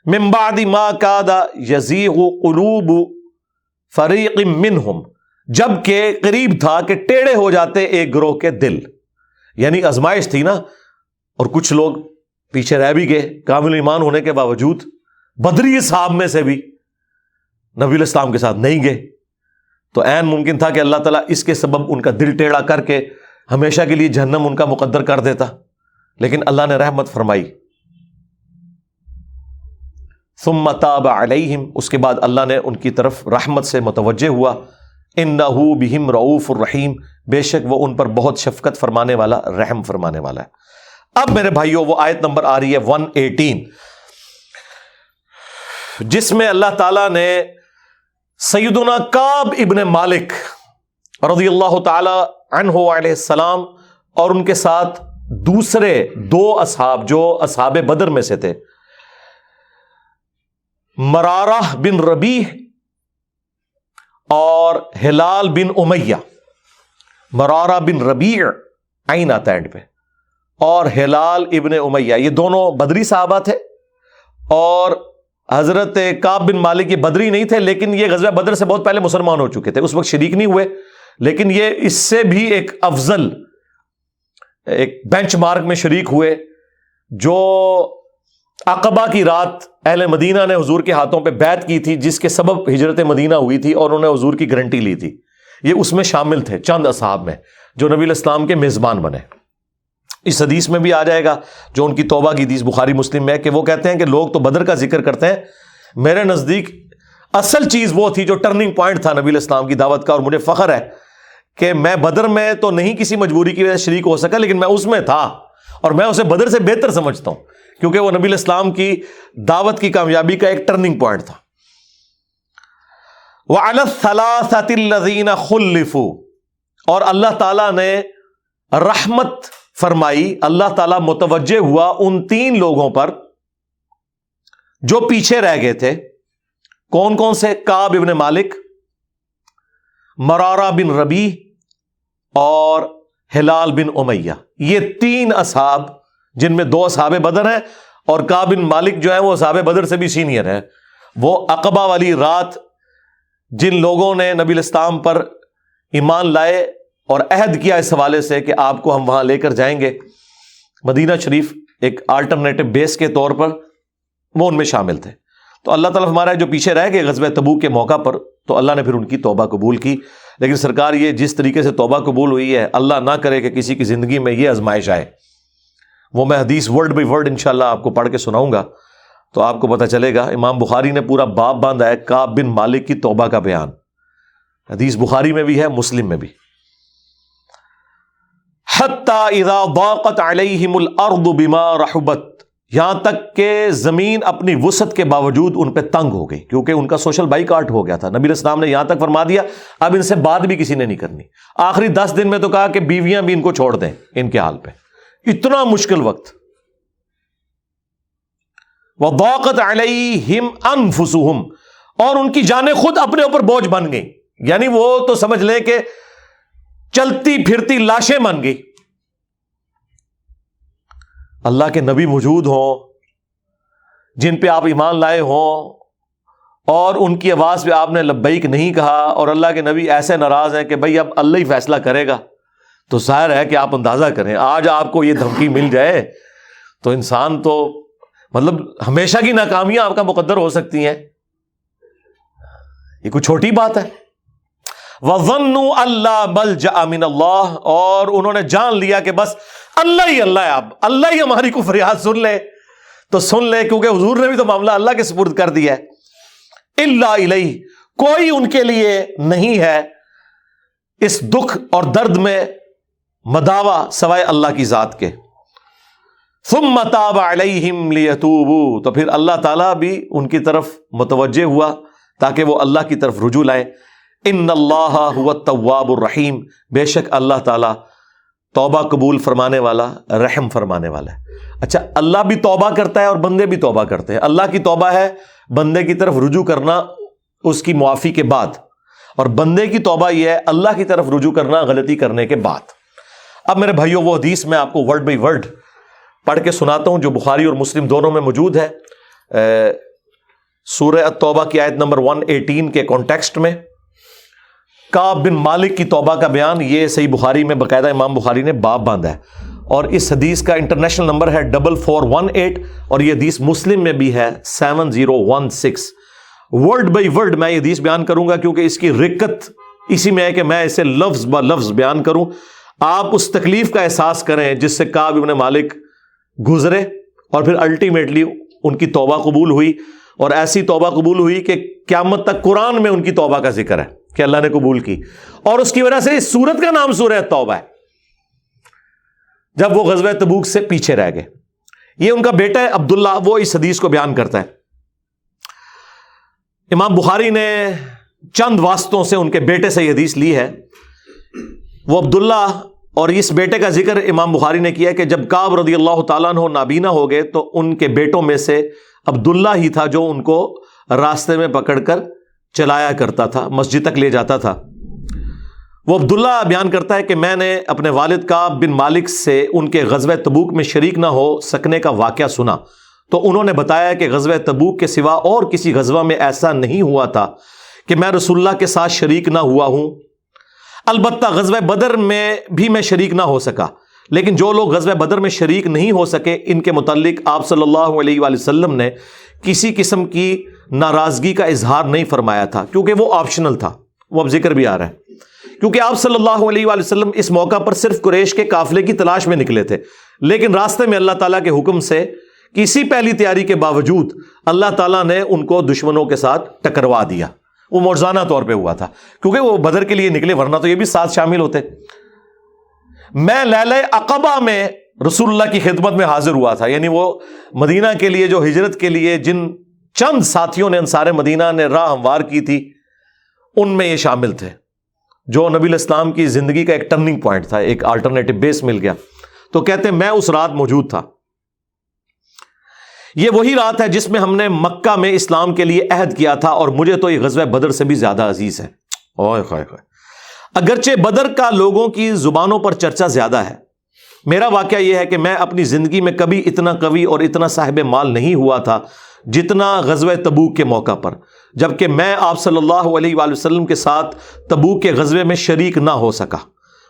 من بعد ما کاد یزیغ قلوب فریق منہم، جب کہ قریب تھا کہ ٹیڑے ہو جاتے ایک گروہ کے دل. یعنی آزمائش تھی نا، اور کچھ لوگ پیچھے رہ بھی گئے کامل ایمان ہونے کے باوجود. بدری صاحب میں سے بھی نبی علیہ السلام کے ساتھ نہیں گئے، تو عین ممکن تھا کہ اللہ تعالیٰ اس کے سبب ان کا دل ٹیڑھا کر کے ہمیشہ کے لیے جہنم ان کا مقدر کر دیتا، لیکن اللہ نے رحمت فرمائی. ثم تاب علیہم، اس کے بعد اللہ نے ان کی طرف رحمت سے متوجہ ہوا. انہ بہم رؤوف الرحیم، بے شک وہ ان پر بہت شفقت فرمانے والا، رحم فرمانے والا ہے. اب میرے بھائیوں وہ آیت نمبر آ رہی ہے 118، جس میں اللہ تعالیٰ نے سیدنا کعب ابن مالک رضی اللہ تعالی عنہ علیہ السلام اور ان کے ساتھ دوسرے 2 اصحاب جو اصحاب بدر میں سے تھے، مرارہ بن ربیع اور ہلال بن امیہ. مرارہ بن ربیع عین آتا ہے اینڈ پہ, اور ہلال ابن امیہ, یہ دونوں بدری صحابہ تھے. اور حضرت کعب بن مالک یہ بدری نہیں تھے, لیکن یہ غزوہ بدر سے بہت پہلے مسلمان ہو چکے تھے, اس وقت شریک نہیں ہوئے, لیکن یہ اس سے بھی ایک افضل ایک بینچ مارک میں شریک ہوئے, جو عقبہ کی رات اہل مدینہ نے حضور کے ہاتھوں پہ بیعت کی تھی, جس کے سبب ہجرت مدینہ ہوئی تھی, اور انہوں نے حضور کی گارنٹی لی تھی. یہ اس میں شامل تھے, چند اصحاب میں جو نبی علیہ السلام کے میزبان بنے. اس حدیث میں بھی آ جائے گا, جو ان کی توبہ کی حدیث بخاری مسلم میں ہے, کہ وہ کہتے ہیں کہ لوگ تو بدر کا ذکر کرتے ہیں, میرے نزدیک اصل چیز وہ تھی جو ٹرننگ پوائنٹ تھا نبی علیہ السلام کی دعوت کا, اور مجھے فخر ہے کہ میں بدر میں تو نہیں کسی مجبوری کی وجہ سے شریک ہو سکا, لیکن میں اس میں تھا, اور میں اسے بدر سے بہتر سمجھتا ہوں, کیونکہ وہ نبی علیہ السلام کی دعوت کی کامیابی کا ایک ٹرننگ پوائنٹ تھا. وَعَلَى الثَّلَاثَةِ الَّذِينَ خُلِّفُوا, اور اللہ تعالیٰ نے رحمت فرمائی, اللہ تعالیٰ متوجہ ہوا ان 3 لوگوں پر جو پیچھے رہ گئے تھے. کون کون سے؟ کعب ابن مالک, مرارہ بن ربیع اور ہلال بن امیہ. یہ 3 اصحاب, جن میں 2 اصحاب بدر ہیں, اور کعب بن مالک جو ہے وہ اصحاب بدر سے بھی سینئر ہے. وہ عقبہ والی رات جن لوگوں نے نبی علیہ السلام پر ایمان لائے اور عہد کیا اس حوالے سے کہ آپ کو ہم وہاں لے کر جائیں گے مدینہ شریف ایک آلٹرنیٹو بیس کے طور پر, وہ ان میں شامل تھے. تو اللہ تعالیٰ ہمارا جو پیچھے رہ گئے غزوہ تبوک کے موقع پر, تو اللہ نے پھر ان کی توبہ قبول کی. لیکن سرکار یہ جس طریقے سے توبہ قبول ہوئی ہے, اللہ نہ کرے کہ کسی کی زندگی میں یہ آزمائش آئے. وہ میں حدیث ورڈ بائی ورڈ انشاءاللہ آپ کو پڑھ کے سناؤں گا, تو آپ کو پتہ چلے گا. امام بخاری نے پورا باب باندھا ہے کعب بن مالک کی توبہ کا بیان, حدیث بخاری میں بھی ہے, مسلم میں بھی. حتی اذا ضاقت علیہم الارض بما رحبت, یہاں تک کہ زمین اپنی وسعت کے باوجود ان پہ تنگ ہو گئی, کیونکہ ان کا سوشل بائیکاٹ ہو گیا تھا. نبی علیہ السلام نے یہاں تک فرما دیا اب ان سے بات بھی کسی نے نہیں کرنی. آخری 10 دن میں تو کہا کہ بیویاں بھی ان کو چھوڑ دیں ان کے حال پہ, اتنا مشکل وقت. وضاقت علیہم انفسہم, اور ان کی جانیں خود اپنے اوپر بوجھ بن گئیں, یعنی وہ تو سمجھ لیں کہ چلتی پھرتی لاشیں بن گئی. اللہ کے نبی موجود ہوں جن پہ آپ ایمان لائے ہوں, اور ان کی آواز پہ آپ نے لبیک نہیں کہا, اور اللہ کے نبی ایسے ناراض ہیں کہ بھئی اب اللہ ہی فیصلہ کرے گا. تو ظاہر ہے کہ آپ اندازہ کریں, آج آپ کو یہ دھمکی مل جائے تو انسان تو مطلب ہمیشہ کی ناکامیاں آپ کا مقدر ہو سکتی ہیں. یہ کوئی چھوٹی بات ہے. وَظَنُّوا أَلَّا مَلْجَأَ مِنَ اللَّهِ, اور انہوں نے جان لیا کہ بس اللہ ہی اللہ ہے, اب اللہ ہی ہماری کو فریاد سن لے تو سن لے, کیونکہ حضور نے بھی تو معاملہ اللہ کے سپرد کر دیا ہے. إِلَّا إِلَيْهِ, کوئی ان کے لیے نہیں ہے اس دکھ اور درد میں مداوا سوائے اللہ کی ذات کے. ثُمَّ تَابَ عَلَيْهِمْ لِيَتُوبُوا, تو پھر اللہ تعالیٰ بھی ان کی طرف متوجہ ہوا تاکہ وہ اللہ کی طرف رجوع لائیں. ان اللہ هو التواب الرحیم, بے شک اللہ تعالیٰ توبہ قبول فرمانے والا, رحم فرمانے والا ہے. اچھا, اللہ بھی توبہ کرتا ہے اور بندے بھی توبہ کرتے ہیں. اللہ کی توبہ ہے بندے کی طرف رجوع کرنا اس کی معافی کے بعد, اور بندے کی توبہ یہ ہے اللہ کی طرف رجوع کرنا غلطی کرنے کے بعد. اب میرے بھائیوں, وہ حدیث میں آپ کو ورڈ بائی ورڈ پڑھ کے سناتا ہوں جو بخاری اور مسلم دونوں میں موجود ہے. سورہ التوبہ کی آیت نمبر 118 کے کانٹیکسٹ میں کعب بن مالک کی توبہ کا بیان, یہ صحیح بخاری میں باقاعدہ امام بخاری نے باب باندھا ہے, اور اس حدیث کا انٹرنیشنل نمبر ہے 4418, اور یہ حدیث مسلم میں بھی ہے 7016. ورڈ بائی ورڈ میں یہ حدیث بیان کروں گا, کیونکہ اس کی رکت اسی میں ہے کہ میں اسے لفظ با لفظ بیان کروں, آپ اس تکلیف کا احساس کریں جس سے کعب بن مالک گزرے, اور پھر الٹیمیٹلی ان کی توبہ قبول ہوئی, اور ایسی توبہ قبول ہوئی کہ قیامت تک قرآن میں ان کی توبہ کا ذکر ہے کہ اللہ نے قبول کی, اور اس کی وجہ سے اس سورت کا نام سورہ توبہ ہے. جب وہ غزوہ تبوک سے پیچھے رہ گئے, یہ ان کا بیٹا ہے عبداللہ, وہ اس حدیث کو بیان کرتا ہے. امام بخاری نے چند واسطوں سے ان کے بیٹے سے یہ حدیث لی ہے. وہ عبداللہ اور اس بیٹے کا ذکر امام بخاری نے کیا کہ جب کعب رضی اللہ تعالیٰ عنہ نابینا ہو گئے تو ان کے بیٹوں میں سے عبداللہ ہی تھا جو ان کو راستے میں پکڑ کر چلایا کرتا تھا، مسجد تک لے جاتا تھا۔ وہ عبداللہ بیان کرتا ہے کہ میں نے اپنے والد کعب بن مالک سے ان کے غزوہ تبوک میں شریک نہ ہو سکنے کا واقعہ سنا، تو انہوں نے بتایا کہ غزوہ تبوک کے سوا اور کسی غزوہ میں ایسا نہیں ہوا تھا کہ میں رسول اللہ کے ساتھ شریک نہ ہوا ہوں، البتہ غزوہ بدر میں بھی میں شریک نہ ہو سکا، لیکن جو لوگ غزوہ بدر میں شریک نہیں ہو سکے ان کے متعلق آپ صلی اللہ علیہ وآلہ وسلم نے کسی قسم کی ناراضگی کا اظہار نہیں فرمایا تھا، کیونکہ وہ آپشنل تھا۔ وہ اب ذکر بھی آ رہا ہے، کیونکہ آپ صلی اللہ علیہ وآلہ وسلم اس موقع پر صرف قریش کے قافلے کی تلاش میں نکلے تھے، لیکن راستے میں اللہ تعالیٰ کے حکم سے کسی پہلی تیاری کے باوجود اللہ تعالیٰ نے ان کو دشمنوں کے ساتھ ٹکروا دیا۔ وہ موزانہ طور پہ ہوا تھا کیونکہ وہ بدر کے لیے نکلے، ورنہ تو یہ بھی ساتھ شامل ہوتے۔ میں لیلہ عقبہ میں رسول اللہ کی خدمت میں حاضر ہوا تھا، یعنی وہ مدینہ کے لیے جو ہجرت کے لیے جن چند ساتھیوں نے انصار مدینہ نے راہ ہموار کی تھی ان میں یہ شامل تھے، جو نبی الاسلام کی زندگی کا ایک ٹرننگ پوائنٹ تھا، ایک آلٹرنیٹو بیس مل گیا۔ تو کہتے ہیں میں اس رات موجود تھا۔ یہ وہی رات ہے جس میں ہم نے مکہ میں اسلام کے لیے عہد کیا تھا، اور مجھے تو یہ غزوہ بدر سے بھی زیادہ عزیز ہے۔ اوئے خائے خائے، اگرچہ بدر کا لوگوں کی زبانوں پر چرچا زیادہ ہے، میرا واقعہ یہ ہے کہ میں اپنی زندگی میں کبھی اتنا قوی اور اتنا صاحب مال نہیں ہوا تھا جتنا غزوہ تبوک کے موقع پر، جبکہ میں آپ صلی اللہ علیہ وآلہ وسلم کے ساتھ تبوک کے غزوے میں شریک نہ ہو سکا۔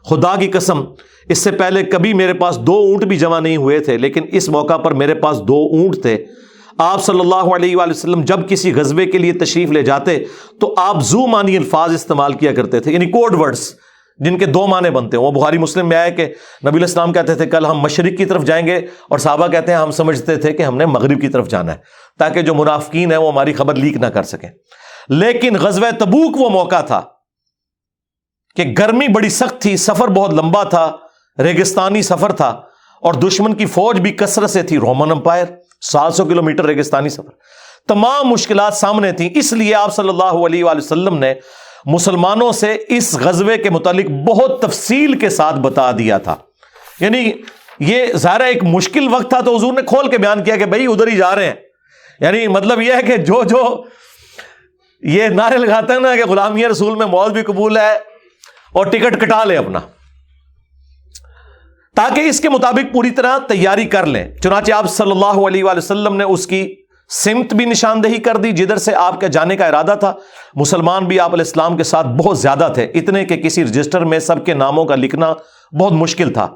خدا کی قسم اس سے پہلے کبھی میرے پاس 2 اونٹ بھی جمع نہیں ہوئے تھے، لیکن اس موقع پر میرے پاس 2 اونٹ تھے۔ آپ صلی اللہ علیہ وآلہ وسلم جب کسی غزوے کے لیے تشریف لے جاتے تو آپ ذو معنی الفاظ استعمال کیا کرتے تھے، یعنی کوڈ ورڈز جن کے 2 معنی بنتے ہیں۔ وہ بخاری مسلم میں آیا کہ نبی الاسلام کہتے تھے کل ہم مشرق کی طرف جائیں گے، اور صحابہ کہتے ہیں ہم سمجھتے تھے کہ ہم نے مغرب کی طرف جانا ہے، تاکہ جو منافقین ہیں وہ ہماری خبر لیک نہ کر سکیں۔ لیکن غزوہ تبوک وہ موقع تھا کہ گرمی بڑی سخت تھی، سفر بہت لمبا تھا، ریگستانی سفر تھا، اور دشمن کی فوج بھی کثرت سے تھی، رومن امپائر، 700 کلومیٹر ریگستانی سفر، تمام مشکلات سامنے تھیں۔ اس لیے آپ صلی اللہ علیہ وآلہ وسلم نے مسلمانوں سے اس غزوے کے متعلق بہت تفصیل کے ساتھ بتا دیا تھا۔ یعنی یہ ظاہر ایک مشکل وقت تھا تو حضور نے کھول کے بیان کیا کہ بھائی ادھر ہی جا رہے ہیں۔ یعنی مطلب یہ ہے کہ جو یہ نعرے لگاتا ہے نا کہ غلامی رسول میں موت بھی قبول ہے، اور ٹکٹ کٹا لے اپنا، تاکہ اس کے مطابق پوری طرح تیاری کر لیں۔ چنانچہ آپ صلی اللہ علیہ وآلہ وسلم نے اس کی سمت بھی نشاندہی کر دی جدھر سے آپ کے جانے کا ارادہ تھا۔ مسلمان بھی آپ علیہ السلام کے ساتھ بہت زیادہ تھے، اتنے کہ کسی رجسٹر میں سب کے ناموں کا لکھنا بہت مشکل تھا۔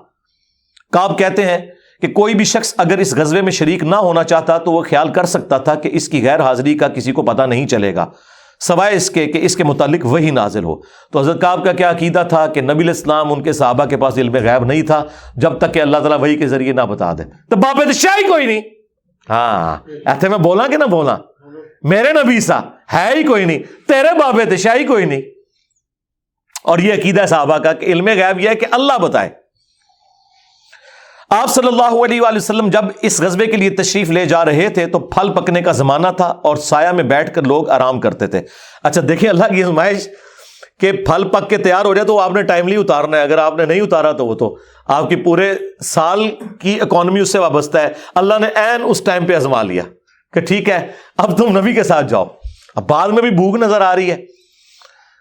کعب کہتے ہیں کہ کوئی بھی شخص اگر اس غزوے میں شریک نہ ہونا چاہتا تو وہ خیال کر سکتا تھا کہ اس کی غیر حاضری کا کسی کو پتہ نہیں چلے گا، سوائے اس کے کہ اس کے متعلق وہی نازل ہو۔ تو حضرت کعب کا کیا عقیدہ تھا کہ نبی علیہ السلام ان کے صحابہ کے پاس علم غیب نہیں تھا جب تک کہ اللہ تعالیٰ وحی کے ذریعے نہ بتا دے۔ تو باب شاہی کوئی نہیں، ہاں ایسے میں بولا کہ نہ بولا، میرے نبی سا ہے ہی کوئی نہیں، تیرے باب شاہی کوئی نہیں۔ اور یہ عقیدہ صحابہ کا کہ علم غیب یہ ہے کہ اللہ بتائے۔ آپ صلی اللہ علیہ وآلہ وسلم جب اس غزوے کے لیے تشریف لے جا رہے تھے تو پھل پکنے کا زمانہ تھا اور سایہ میں بیٹھ کر لوگ آرام کرتے تھے۔ اچھا دیکھیں اللہ کی آزمائش کہ پھل پک کے تیار ہو جائے تو آپ نے ٹائملی اتارنا ہے، اگر آپ نے نہیں اتارا تو وہ تو آپ کی پورے سال کی اکانومی اس سے وابستہ ہے۔ اللہ نے عین اس ٹائم پہ آزما لیا کہ ٹھیک ہے اب تم نبی کے ساتھ جاؤ۔ اب بعد میں بھی بھوک نظر آ رہی ہے،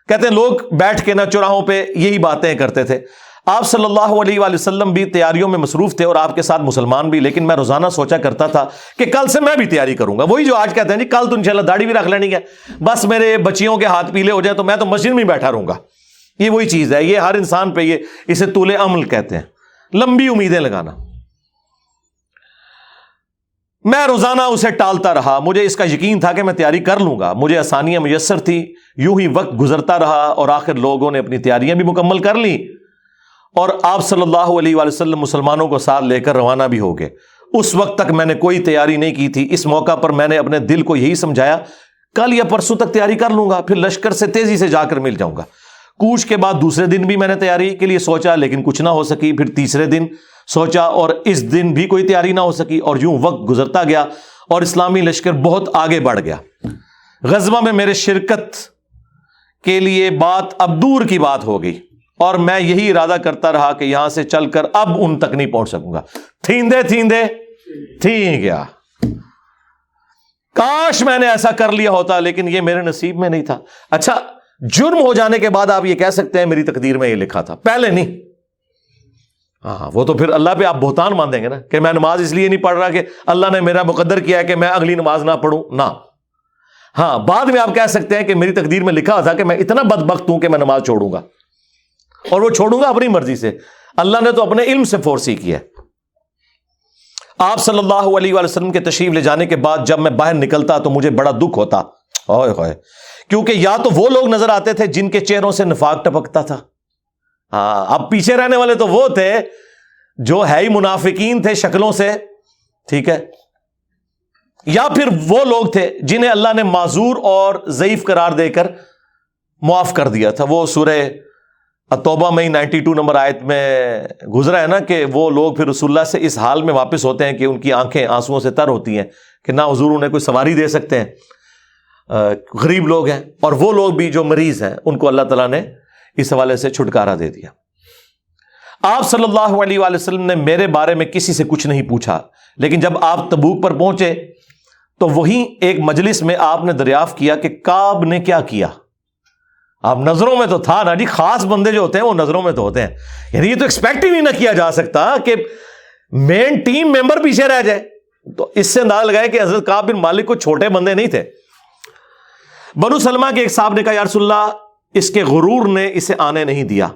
کہتے ہیں لوگ بیٹھ کے نہ چوراہوں پہ یہی باتیں کرتے تھے۔ آپ صلی اللہ علیہ وآلہ وسلم بھی تیاریوں میں مصروف تھے اور آپ کے ساتھ مسلمان بھی، لیکن میں روزانہ سوچا کرتا تھا کہ کل سے میں بھی تیاری کروں گا۔ وہی جو آج کہتے ہیں جی کل تو انشاءاللہ داڑھی بھی رکھ لینی ہے، بس میرے بچیوں کے ہاتھ پیلے ہو جائیں تو میں تو مسجد میں بیٹھا رہوں گا۔ یہ وہی چیز ہے، یہ ہر انسان پہ اسے طول عمل کہتے ہیں، لمبی امیدیں لگانا۔ میں روزانہ اسے ٹالتا رہا، مجھے اس کا یقین تھا کہ میں تیاری کر لوں گا، مجھے آسانیاں میسر تھی۔ یوں ہی وقت گزرتا رہا اور آخر لوگوں نے اپنی تیاریاں بھی مکمل کر لیں اور آپ صلی اللہ علیہ وآلہ وسلم مسلمانوں کو ساتھ لے کر روانہ بھی ہو گئے۔ اس وقت تک میں نے کوئی تیاری نہیں کی تھی۔ اس موقع پر میں نے اپنے دل کو یہی سمجھایا کل یا پرسوں تک تیاری کر لوں گا، پھر لشکر سے تیزی سے جا کر مل جاؤں گا۔ کوچ کے بعد دوسرے دن بھی میں نے تیاری کے لیے سوچا لیکن کچھ نہ ہو سکی، پھر تیسرے دن سوچا اور اس دن بھی کوئی تیاری نہ ہو سکی، اور یوں وقت گزرتا گیا اور اسلامی لشکر بہت آگے بڑھ گیا۔ غزوہ میں میرے شرکت کے لیے بات اب دور کی بات ہو گئی اور میں یہی ارادہ کرتا رہا کہ یہاں سے چل کر اب ان تک نہیں پہنچ سکوں گا۔ تھیندے تھیندے تھی گیا، کاش میں نے ایسا کر لیا ہوتا، لیکن یہ میرے نصیب میں نہیں تھا. اچھا، جرم ہو جانے کے بعد آپ یہ کہہ سکتے ہیں میری تقدیر میں یہ لکھا تھا، پہلے نہیں. ہاں، وہ تو پھر اللہ پہ آپ بہتان مان دیں گے نا کہ میں نماز اس لیے نہیں پڑھ رہا کہ اللہ نے میرا مقدر کیا ہے کہ میں اگلی نماز نہ پڑھوں. نہ، ہاں بعد میں آپ کہہ سکتے ہیں کہ میری تقدیر میں لکھا تھا کہ میں اتنا بدبخت ہوں کہ میں نماز چھوڑوں گا، اور وہ چھوڑوں گا اپنی مرضی سے. اللہ نے تو اپنے علم سے فورسی کیا ہے. آپ صلی اللہ علیہ وآلہ وسلم کے تشریف لے جانے کے بعد جب میں باہر نکلتا تو مجھے بڑا دکھ ہوتا، اوئے ہوئے، کیونکہ یا تو وہ لوگ نظر آتے تھے جن کے چہروں سے نفاق ٹپکتا تھا. ہاں، اب پیچھے رہنے والے تو وہ تھے جو ہے ہی منافقین تھے شکلوں سے، ٹھیک ہے، یا پھر وہ لوگ تھے جنہیں اللہ نے معذور اور ضعیف قرار دے کر معاف کر دیا تھا. وہ سورہ توبہ میں 92 نمبر آیت میں گزرا ہے نا کہ وہ لوگ پھر رسول اللہ سے اس حال میں واپس ہوتے ہیں کہ ان کی آنکھیں آنسوؤں سے تر ہوتی ہیں کہ نہ حضور انہیں کوئی سواری دے سکتے ہیں، غریب لوگ ہیں. اور وہ لوگ بھی جو مریض ہیں ان کو اللہ تعالیٰ نے اس حوالے سے چھٹکارا دے دیا. آپ صلی اللہ علیہ وآلہ وسلم نے میرے بارے میں کسی سے کچھ نہیں پوچھا، لیکن جب آپ تبوک پر پہنچے تو وہیں ایک مجلس میں آپ نے دریافت کیا کہ کعب نے کیا کیا. آپ نظروں میں تو تھا نا جی، خاص بندے جو ہوتے ہیں وہ نظروں میں تو ہوتے ہیں. یعنی یہ تو ایکسپیکٹ ہی نہیں نہ کیا جا سکتا کہ مین ٹیم ممبر پیچھے رہ جائے. تو اس سے اندازہ لگائے کہ حضرت کعب بن مالک کو چھوٹے بندے نہیں تھے. بنو سلمہ کے ایک صاحب نے کہا یا رسول اللہ اس کے غرور نے اسے آنے نہیں دیا.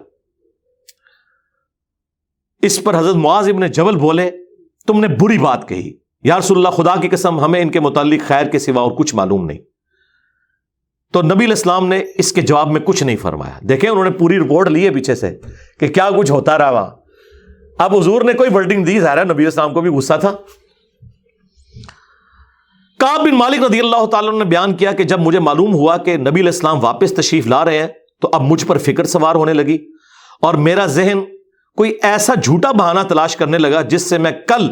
اس پر حضرت معاذ ابن جبل بولے تم نے بری بات کہی، یا رسول اللہ خدا کی قسم ہمیں ان کے متعلق خیر کے سوا اور کچھ معلوم نہیں. تو نبی علیہ السلام نے اس کے جواب میں کچھ نہیں فرمایا. دیکھیں انہوں نے پوری رپورٹ لی ہے پیچھے سے کہ کیا کچھ ہوتا رہا وہاں. اب حضور نے کوئی ورڈنگ دی، ظاہر ہے نبی علیہ السلام کو بھی غصہ تھا. کعب بن مالک رضی اللہ تعالیٰ عنہ نے بیان کیا کہ جب مجھے معلوم ہوا کہ نبی علیہ السلام واپس تشریف لا رہے ہیں تو اب مجھ پر فکر سوار ہونے لگی، اور میرا ذہن کوئی ایسا جھوٹا بہانہ تلاش کرنے لگا جس سے میں کل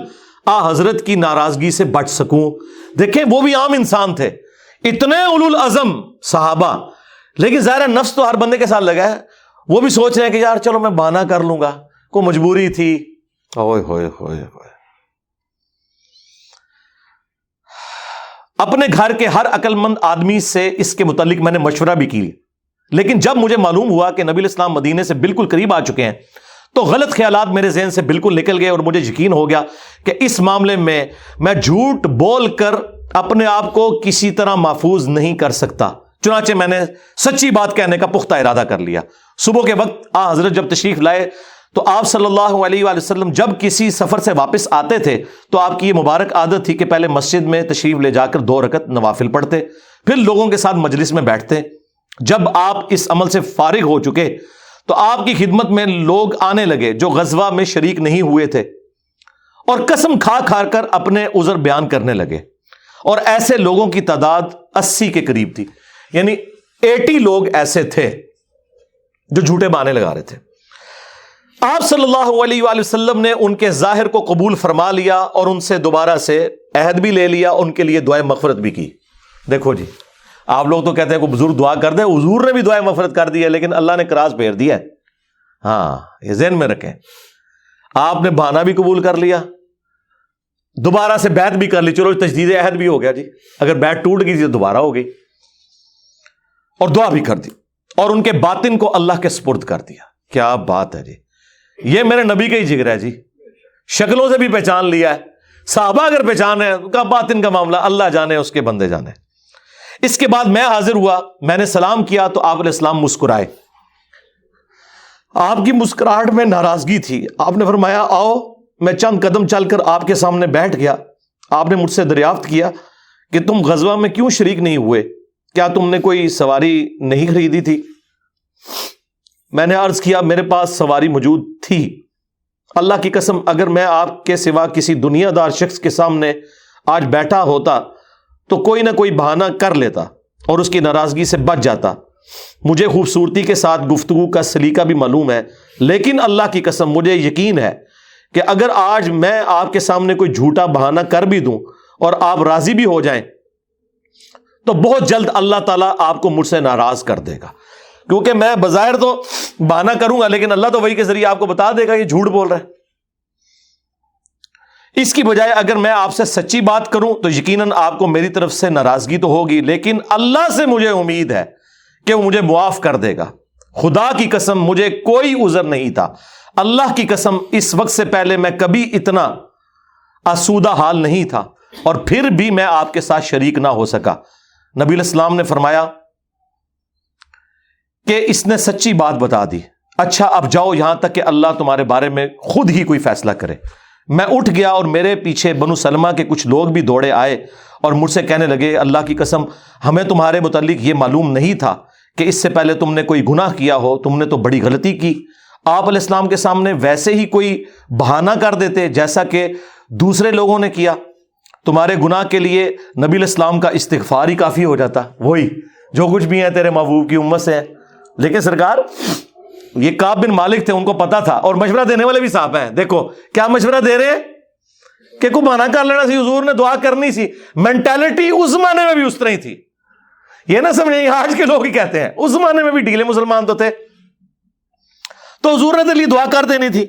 حضرت کی ناراضگی سے بچ سکوں. دیکھیں وہ بھی عام انسان تھے، اتنے اولو العزم صحابہ، لیکن ظاہر نفس تو ہر بندے کے ساتھ لگا ہے. وہ بھی سوچ رہے ہیں کہ یار چلو میں بہانہ کر لوں گا، کوئی مجبوری تھی. اوئے ہوئے ہوئے ہوئے. اپنے گھر کے ہر عقل مند آدمی سے اس کے متعلق میں نے مشورہ بھی کی، لیکن جب مجھے معلوم ہوا کہ نبی علیہ السلام مدینے سے بالکل قریب آ چکے ہیں تو غلط خیالات میرے ذہن سے بالکل نکل گئے، اور مجھے یقین ہو گیا کہ اس معاملے میں جھوٹ بول کر اپنے آپ کو کسی طرح محفوظ نہیں کر سکتا. چنانچہ میں نے سچی بات کہنے کا پختہ ارادہ کر لیا. صبح کے وقت حضرت جب تشریف لائے تو آپ صلی اللہ علیہ وآلہ وسلم جب کسی سفر سے واپس آتے تھے تو آپ کی یہ مبارک عادت تھی کہ پہلے مسجد میں تشریف لے جا کر 2 رکعت نوافل پڑھتے، پھر لوگوں کے ساتھ مجلس میں بیٹھتے. جب آپ اس عمل سے فارغ ہو چکے تو آپ کی خدمت میں لوگ آنے لگے جو غزوہ میں شریک نہیں ہوئے تھے، اور قسم کھا کھا کر اپنے عذر بیان کرنے لگے. اور ایسے لوگوں کی تعداد 80 کے قریب تھی، یعنی 80 لوگ ایسے تھے جو جھوٹے بہانے لگا رہے تھے. آپ صلی اللہ علیہ وآلہ وسلم نے ان کے ظاہر کو قبول فرما لیا اور ان سے دوبارہ سے عہد بھی لے لیا، ان کے لیے دعائیں مغفرت بھی کی. دیکھو جی، آپ لوگ تو کہتے ہیں کوئی بزرگ دعا کر دے، حضور نے بھی دعائیں مغفرت کر دی ہے، لیکن اللہ نے کراس پھیر دیا ہے. ہاں یہ ذہن میں رکھیں. آپ نے بہانہ بھی قبول کر لیا، دوبارہ سے بیعت بھی کر لی، چلو تجدید عہد بھی ہو گیا جی. اگر بیعت ٹوٹ گئی تو دوبارہ ہو گئی، اور دعا بھی کر دی، اور ان کے باطن کو اللہ کے سپرد کر دیا. کیا بات ہے جی، یہ میرے نبی کا ہی جگر ہے جی. شکلوں سے بھی پہچان لیا ہے، صحابہ اگر پہچان ہے کا باطن کا معاملہ اللہ جانے، اس کے بندے جانے. اس کے بعد میں حاضر ہوا، میں نے سلام کیا تو آپ علیہ السلام مسکرائے. آپ کی مسکراہٹ میں ناراضگی تھی. آپ نے فرمایا آؤ. میں چند قدم چل کر آپ کے سامنے بیٹھ گیا. آپ نے مجھ سے دریافت کیا کہ تم غزوہ میں کیوں شریک نہیں ہوئے، کیا تم نے کوئی سواری نہیں خریدی تھی؟ میں نے عرض کیا میرے پاس سواری موجود تھی. اللہ کی قسم اگر میں آپ کے سوا کسی دنیا دار شخص کے سامنے آج بیٹھا ہوتا تو کوئی نہ کوئی بہانہ کر لیتا اور اس کی ناراضگی سے بچ جاتا. مجھے خوبصورتی کے ساتھ گفتگو کا سلیقہ بھی معلوم ہے، لیکن اللہ کی قسم مجھے یقین ہے کہ اگر آج میں آپ کے سامنے کوئی جھوٹا بہانہ کر بھی دوں اور آپ راضی بھی ہو جائیں تو بہت جلد اللہ تعالیٰ آپ کو مجھ سے ناراض کر دے گا. کیونکہ میں بظاہر تو بہانہ کروں گا، لیکن اللہ تو وہی کے ذریعے آپ کو بتا دے گا یہ جھوٹ بول رہا ہے. اس کی بجائے اگر میں آپ سے سچی بات کروں تو یقیناً آپ کو میری طرف سے ناراضگی تو ہوگی، لیکن اللہ سے مجھے امید ہے کہ وہ مجھے معاف کر دے گا۔ خدا کی قسم مجھے کوئی عذر نہیں تھا، اللہ کی قسم اس وقت سے پہلے میں کبھی اتنا آسودہ حال نہیں تھا، اور پھر بھی میں آپ کے ساتھ شریک نہ ہو سکا۔ نبی علیہ السلام نے فرمایا کہ اس نے سچی بات بتا دی، اچھا اب جاؤ یہاں تک کہ اللہ تمہارے بارے میں خود ہی کوئی فیصلہ کرے۔ میں اٹھ گیا اور میرے پیچھے بنو سلمہ کے کچھ لوگ بھی دوڑے آئے اور مجھ سے کہنے لگے اللہ کی قسم ہمیں تمہارے متعلق یہ معلوم نہیں تھا کہ اس سے پہلے تم نے کوئی گناہ کیا ہو، تم نے تو بڑی غلطی کی۔ آپ علیہ السلام کے سامنے ویسے ہی کوئی بہانہ کر دیتے جیسا کہ دوسرے لوگوں نے کیا، تمہارے گناہ کے لیے نبی علیہ السلام کا استغفار ہی کافی ہو جاتا، وہی جو کچھ بھی ہیں تیرے محبوب کی امت سے ہیں۔ لیکن سرکار یہ کعب بن مالک تھے، ان کو پتا تھا، اور مشورہ دینے والے بھی صاحب ہیں، دیکھو کیا مشورہ دے رہے ہیں کہ کو بہانہ کر لینا سی، حضور نے دعا کرنی سی۔ مینٹالٹی اس زمانے میں بھی اس طرح ہی تھی، یہ نہ سمجھیں آج کے لوگ ہی کہتے ہیں، اس زمانے میں بھی ڈھیلے مسلمان تو تھے، تو حضور نے تیرے لیے دعا کر دینی تھی،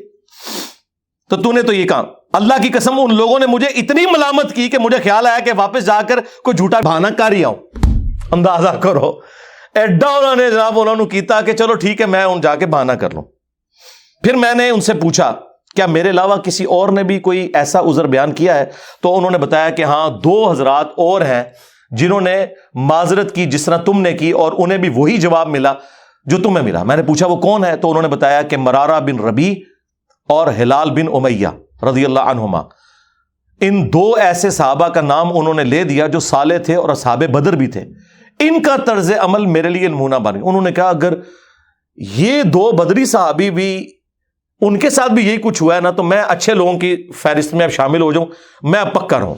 تو نے تو یہ کام۔ اللہ کی قسم ان لوگوں نے مجھے اتنی ملامت کی کہ مجھے خیال آیا کہ واپس جا کر کوئی جھوٹا بہانہ کر ہی آؤں۔ اندازہ کرو ایڈا انہوں نے جناب انہوں نے کیتا کہ چلو ٹھیک ہے میں جا کے بہانہ کر لوں۔ پھر میں نے ان سے پوچھا کیا میرے علاوہ کسی اور نے بھی کوئی ایسا عذر بیان کیا ہے؟ تو انہوں نے بتایا کہ ہاں 2 حضرات اور ہیں جنہوں نے معذرت کی جس طرح تم نے کی، اور انہیں بھی وہی جواب ملا جو تمہیں ملا۔ میں نے پوچھا وہ کون ہے؟ تو انہوں نے بتایا کہ مرارہ بن ربیع اور ہلال بن امیہ رضی اللہ عنہما، ان 2 ایسے صحابہ کا نام انہوں نے لے دیا جو صالح تھے اور اصحاب بدر بھی تھے، ان کا طرز عمل میرے لیے نمونہ بن گیا۔ انہوں نے کہا اگر یہ 2 بدری صحابی بھی ان کے ساتھ بھی یہی کچھ ہوا ہے نا تو میں اچھے لوگوں کی فہرست میں اب شامل ہو جاؤں، میں اب پکا رہوں۔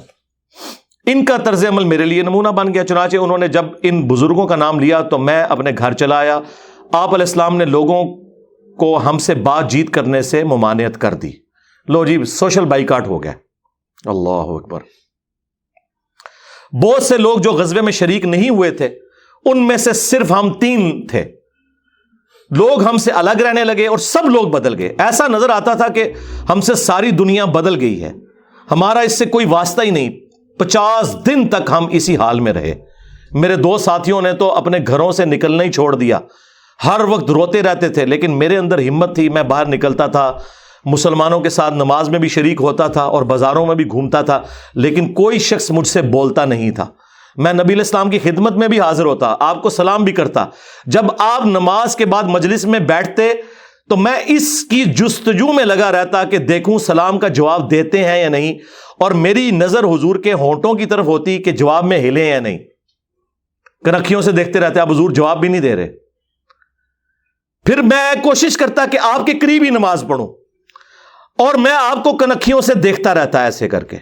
ان کا طرز عمل میرے لیے نمونہ بن گیا۔ چنانچہ انہوں نے جب ان بزرگوں کا نام لیا تو میں اپنے گھر چلا آیا۔ آپ علیہ السلام نے لوگوں کو ہم سے بات چیت کرنے سے ممانعت کر دی۔ لو جی سوشل بائیکاٹ ہو گیا۔ اللہ اکبر۔ بہت سے لوگ جو غزوے میں شریک نہیں ہوئے تھے ان میں سے صرف ہم 3 تھے، لوگ ہم سے الگ رہنے لگے اور سب لوگ بدل گئے۔ ایسا نظر آتا تھا کہ ہم سے ساری دنیا بدل گئی ہے، ہمارا اس سے کوئی واسطہ ہی نہیں۔ 50 دن تک ہم اسی حال میں رہے۔ میرے 2 ساتھیوں نے تو اپنے گھروں سے نکلنا ہی چھوڑ دیا، ہر وقت روتے رہتے تھے، لیکن میرے اندر ہمت تھی، میں باہر نکلتا تھا، مسلمانوں کے ساتھ نماز میں بھی شریک ہوتا تھا اور بازاروں میں بھی گھومتا تھا، لیکن کوئی شخص مجھ سے بولتا نہیں تھا۔ میں نبی علیہ السلام کی خدمت میں بھی حاضر ہوتا، آپ کو سلام بھی کرتا۔ جب آپ نماز کے بعد مجلس میں بیٹھتے تو میں اس کی جستجو میں لگا رہتا کہ دیکھوں سلام کا جواب دیتے ہیں یا نہیں، اور میری نظر حضور کے ہونٹوں کی طرف ہوتی کہ جواب میں ہلے یا نہیں۔ کنکھیوں سے دیکھتے رہتے آپ حضور جواب بھی نہیں دے رہے۔ پھر میں کوشش کرتا کہ آپ کے قریب ہی نماز پڑھوں، اور میں آپ کو کنکھیوں سے دیکھتا رہتا ایسے کر کے۔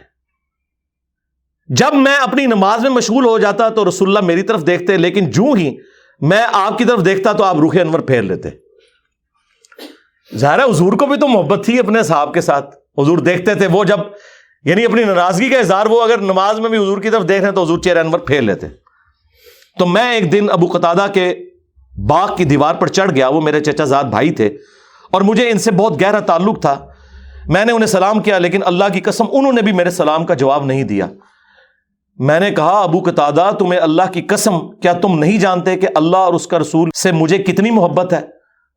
جب میں اپنی نماز میں مشغول ہو جاتا تو رسول اللہ میری طرف دیکھتے، لیکن جو ہی میں آپ کی طرف دیکھتا تو آپ رخ انور پھیر لیتے۔ ظاہر ہے حضور کو بھی تو محبت تھی اپنے صحاب کے ساتھ، حضور دیکھتے تھے، وہ جب یعنی اپنی ناراضگی کا اظہار وہ اگر نماز میں بھی حضور کی طرف دیکھ رہے ہیں تو حضور چہرہ انور پھیر لیتے۔ تو میں ایک دن ابو قتادہ کے باغ کی دیوار پر چڑھ گیا، وہ میرے چچا زاد بھائی تھے اور مجھے ان سے بہت گہرا تعلق تھا۔ میں نے انہیں سلام کیا، لیکن اللہ کی قسم انہوں نے بھی میرے سلام کا جواب نہیں دیا۔ میں نے کہا ابو قتادہ تمہیں اللہ کی قسم کیا تم نہیں جانتے کہ اللہ اور اس کا رسول سے مجھے کتنی محبت ہے؟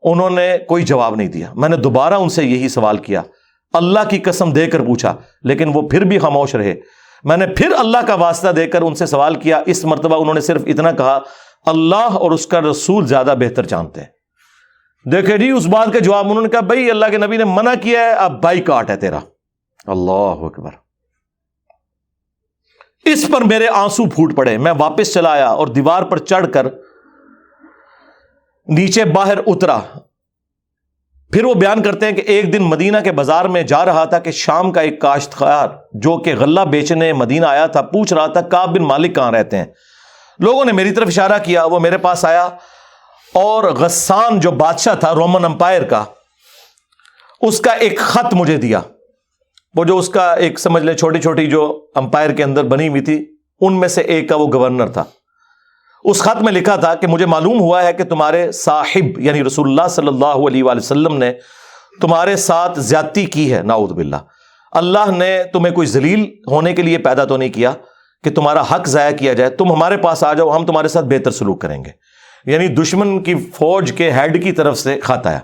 انہوں نے کوئی جواب نہیں دیا۔ میں نے دوبارہ ان سے یہی سوال کیا، اللہ کی قسم دے کر پوچھا، لیکن وہ پھر بھی خاموش رہے۔ میں نے پھر اللہ کا واسطہ دے کر ان سے سوال کیا، اس مرتبہ انہوں نے صرف اتنا کہا، اللہ اور اس کا رسول زیادہ بہتر جانتے ہیں۔ دیکھیں جی اس بات کا جواب انہوں نے کہا بھائی اللہ کے نبی نے منع کیا ہے، اب بائیکاٹ ہے تیرا۔ اللہ اکبر۔ اس پر میرے آنسو پھوٹ پڑے۔ میں واپس چلا آیا اور دیوار پر چڑھ کر نیچے باہر اترا۔ پھر وہ بیان کرتے ہیں کہ ایک دن مدینہ کے بازار میں جا رہا تھا کہ شام کا ایک کاشتکار جو کہ غلہ بیچنے مدینہ آیا تھا پوچھ رہا تھا کعب بن مالک کہاں رہتے ہیں؟ لوگوں نے میری طرف اشارہ کیا، وہ میرے پاس آیا اور غسان جو بادشاہ تھا رومن امپائر کا، اس کا ایک خط مجھے دیا۔ وہ جو اس کا ایک سمجھ لے چھوٹی چھوٹی جو امپائر کے اندر بنی ہوئی تھی ان میں سے ایک کا وہ گورنر تھا۔ اس خط میں لکھا تھا کہ مجھے معلوم ہوا ہے کہ تمہارے صاحب یعنی رسول اللہ صلی اللہ علیہ وآلہ وسلم نے تمہارے ساتھ زیادتی کی ہے، نعوذ باللہ۔ اللہ نے تمہیں کوئی ذلیل ہونے کے لیے پیدا تو نہیں کیا کہ تمہارا حق ضائع کیا جائے، تم ہمارے پاس آ جاؤ، ہم تمہارے ساتھ بہتر سلوک کریں گے۔ یعنی دشمن کی فوج کے ہیڈ کی طرف سے خط آیا۔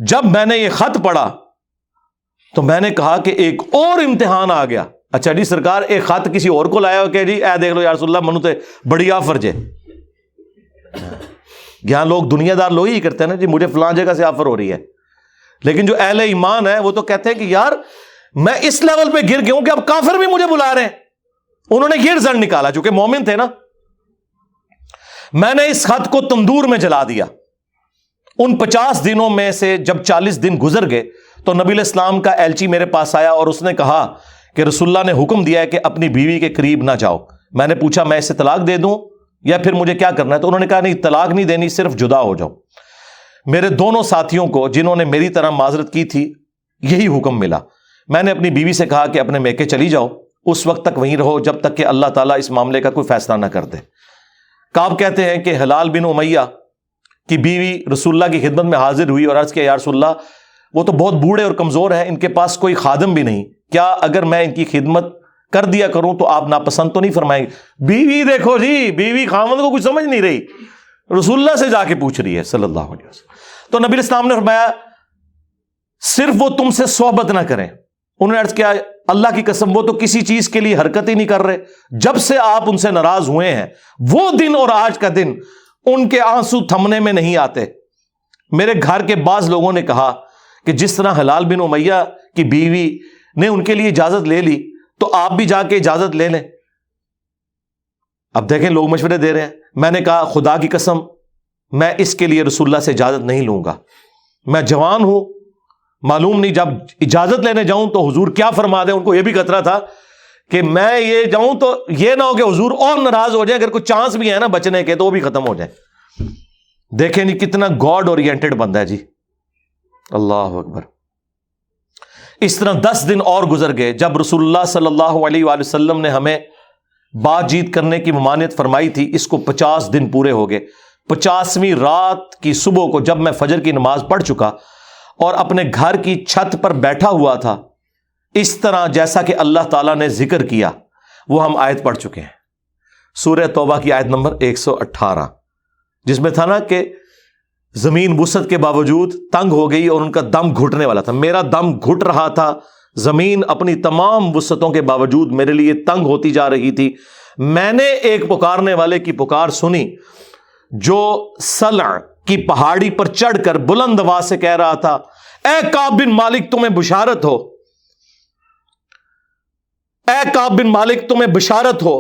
جب میں نے یہ خط پڑھا تو میں نے کہا کہ ایک اور امتحان آ گیا۔ اچھا جی سرکار، ایک خط کسی اور کو لایا ہو کہ جی اے دیکھ لو یا رسول اللہ منو تے بڑی آفر جے۔ یہاں لوگ دنیا دار لوگ ہی کرتے ہیں نا جی، مجھے فلاں جگہ سے آفر ہو رہی ہے، لیکن جو اہل ایمان ہے وہ تو کہتے ہیں کہ یار میں اس لیول پہ گر گیا ہوں کہ اب کافر بھی مجھے بلا رہے ہیں۔ انہوں نے یہ رزلٹ نکالا، چونکہ مومن تھے نا، میں نے اس خط کو تندور میں جلا دیا۔ ان 50 دنوں میں سے جب 40 دن گزر گئے تو نبی علیہ السلام کا ایلچی میرے پاس آیا اور اس نے کہا کہ رسول اللہ نے حکم دیا ہے کہ اپنی بیوی کے قریب نہ جاؤ۔ میں نے پوچھا میں اسے طلاق دے دوں یا پھر مجھے کیا کرنا ہے؟ تو انہوں نے کہا نہیں، طلاق نہیں دینی، صرف جدا ہو جاؤ۔ میرے دونوں ساتھیوں کو جنہوں نے میری طرح معذرت کی تھی یہی حکم ملا۔ میں نے اپنی بیوی سے کہا کہ اپنے میکے چلی جاؤ، اس وقت تک وہیں رہو جب تک کہ اللہ تعالیٰ اس معاملے کا کوئی فیصلہ نہ کر دے۔ کعب کہتے ہیں کہ ہلال بن امیہ کی بیوی رسول اللہ کی خدمت میں حاضر ہوئی اور عرض کیا یا رسول اللہ وہ تو بہت بوڑھے اور کمزور ہیں، ان کے پاس کوئی خادم بھی نہیں، کیا اگر میں ان کی خدمت کر دیا کروں تو آپ ناپسند تو نہیں فرمائیں گے؟ بیوی دیکھو جی، بیوی خامد کو کچھ سمجھ نہیں رہی، رسول اللہ سے جا کے پوچھ رہی ہے صلی اللہ علیہ وسلم۔ تو نبی اسلام نے فرمایا صرف وہ تم سے صحبت نہ کریں۔ انہوں نے عرض کیا اللہ کی قسم وہ تو کسی چیز کے لیے حرکت ہی نہیں کر رہے، جب سے آپ ان سے ناراض ہوئے ہیں وہ دن اور آج کا دن ان کے آنسو تھمنے میں نہیں آتے۔ میرے گھر کے بعض لوگوں نے کہا کہ جس طرح ہلال بن امیہ کی بیوی نے ان کے لیے اجازت لے لی تو آپ بھی جا کے اجازت لے لیں۔ اب دیکھیں لوگ مشورے دے رہے ہیں۔ میں نے کہا خدا کی قسم میں اس کے لیے رسول اللہ سے اجازت نہیں لوں گا، میں جوان ہوں، معلوم نہیں جب اجازت لینے جاؤں تو حضور کیا فرما دیں۔ ان کو یہ بھی خطرہ تھا کہ میں یہ جاؤں تو یہ نہ ہو کہ حضور اور ناراض ہو جائیں، اگر کوئی چانس بھی ہے نا بچنے کے تو وہ بھی ختم ہو جائے۔ دیکھیں نہیں کتنا گاڈ اورینٹڈ بندہ ہے جی، اللہ اکبر۔ اس طرح 10 دن اور گزر گئے۔ جب رسول اللہ صلی اللہ علیہ وآلہ وسلم نے ہمیں بات چیت کرنے کی ممانعت فرمائی تھی، اس کو 50 دن پورے ہو گئے۔ 50ویں رات کی صبح کو جب میں فجر کی نماز پڑھ چکا اور اپنے گھر کی چھت پر بیٹھا ہوا تھا، اس طرح جیسا کہ اللہ تعالیٰ نے ذکر کیا وہ ہم آیت پڑھ چکے ہیں، سورہ توبہ کی آیت نمبر 118، جس میں تھا نا کہ زمین وسعت کے باوجود تنگ ہو گئی اور ان کا دم گھٹنے والا تھا۔ میرا دم گھٹ رہا تھا، زمین اپنی تمام وسعتوں کے باوجود میرے لیے تنگ ہوتی جا رہی تھی۔ میں نے ایک پکارنے والے کی پکار سنی جو سلع کی پہاڑی پر چڑھ کر بلند آواز سے کہہ رہا تھا اے کعب بن مالک تمہیں بشارت ہو، اے کعب بن مالک تمہیں بشارت ہو۔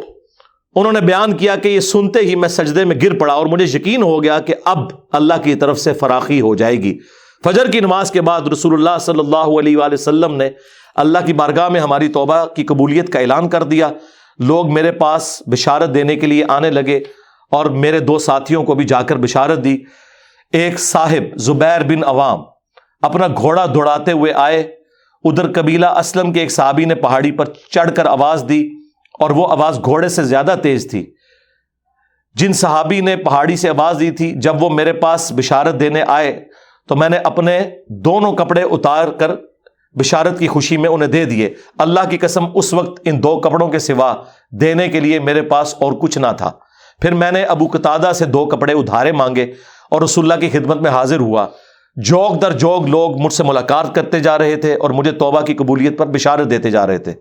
انہوں نے بیان کیا کہ یہ سنتے ہی میں سجدے میں گر پڑا اور مجھے یقین ہو گیا کہ اب اللہ کی طرف سے فراخی ہو جائے گی۔ فجر کی نماز کے بعد رسول اللہ صلی اللہ علیہ وآلہ وسلم نے اللہ کی بارگاہ میں ہماری توبہ کی قبولیت کا اعلان کر دیا۔ لوگ میرے پاس بشارت دینے کے لیے آنے لگے اور میرے 2 ساتھیوں کو بھی جا کر بشارت دی۔ ایک صاحب زبیر بن عوام اپنا گھوڑا دوڑاتے ہوئے آئے، ادھر قبیلہ اسلم کے ایک صحابی نے پہاڑی پر چڑھ کر آواز دی اور وہ آواز گھوڑے سے زیادہ تیز تھی۔ جن صحابی نے پہاڑی سے آواز دی تھی جب وہ میرے پاس بشارت دینے آئے تو میں نے اپنے دونوں کپڑے اتار کر بشارت کی خوشی میں انہیں دے دیے۔ اللہ کی قسم اس وقت ان 2 کپڑوں کے سوا دینے کے لیے میرے پاس اور کچھ نہ تھا۔ پھر میں نے ابو قتادہ سے 2 کپڑے ادھارے مانگے اور رسول اللہ کی خدمت میں حاضر ہوا۔ جوگ در جوگ لوگ مجھ سے ملاقات کرتے جا رہے تھے اور مجھے توبہ کی قبولیت پر بشارت دیتے جا رہے تھے۔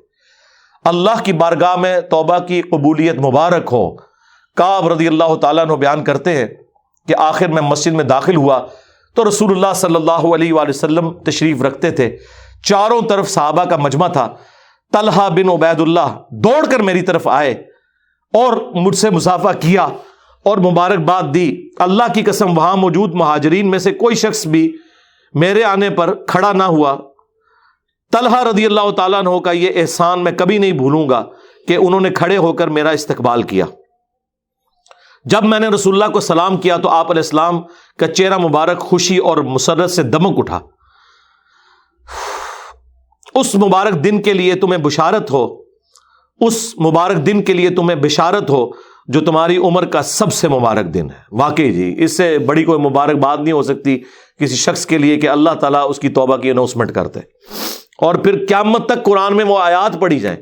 اللہ کی بارگاہ میں توبہ کی قبولیت مبارک ہو۔ کعب رضی اللہ تعالیٰ عنہ بیان کرتے ہیں کہ آخر میں مسجد میں داخل ہوا تو رسول اللہ صلی اللہ علیہ وآلہ وسلم تشریف رکھتے تھے، چاروں طرف صحابہ کا مجمع تھا۔ طلحہ بن عبید اللہ دوڑ کر میری طرف آئے اور مجھ سے مصافحہ کیا اور مبارکباد دی۔ اللہ کی قسم وہاں موجود مہاجرین میں سے کوئی شخص بھی میرے آنے پر کھڑا نہ ہوا۔ طلحہ رضی اللہ تعالیٰ عنہ کا یہ احسان میں کبھی نہیں بھولوں گا کہ انہوں نے کھڑے ہو کر میرا استقبال کیا۔ جب میں نے رسول اللہ کو سلام کیا تو آپ علیہ السلام کا چہرہ مبارک خوشی اور مسرت سے دمک اٹھا۔ اس مبارک دن کے لیے تمہیں بشارت ہو، اس مبارک دن کے لیے تمہیں بشارت ہو جو تمہاری عمر کا سب سے مبارک دن ہے۔ واقعی جی اس سے بڑی کوئی مبارک بات نہیں ہو سکتی کسی شخص کے لیے کہ اللہ تعالیٰ اس کی توبہ کی اناؤنسمنٹ کرتے۔ اور پھر قیامت تک قرآن میں وہ آیات پڑھی جائیں۔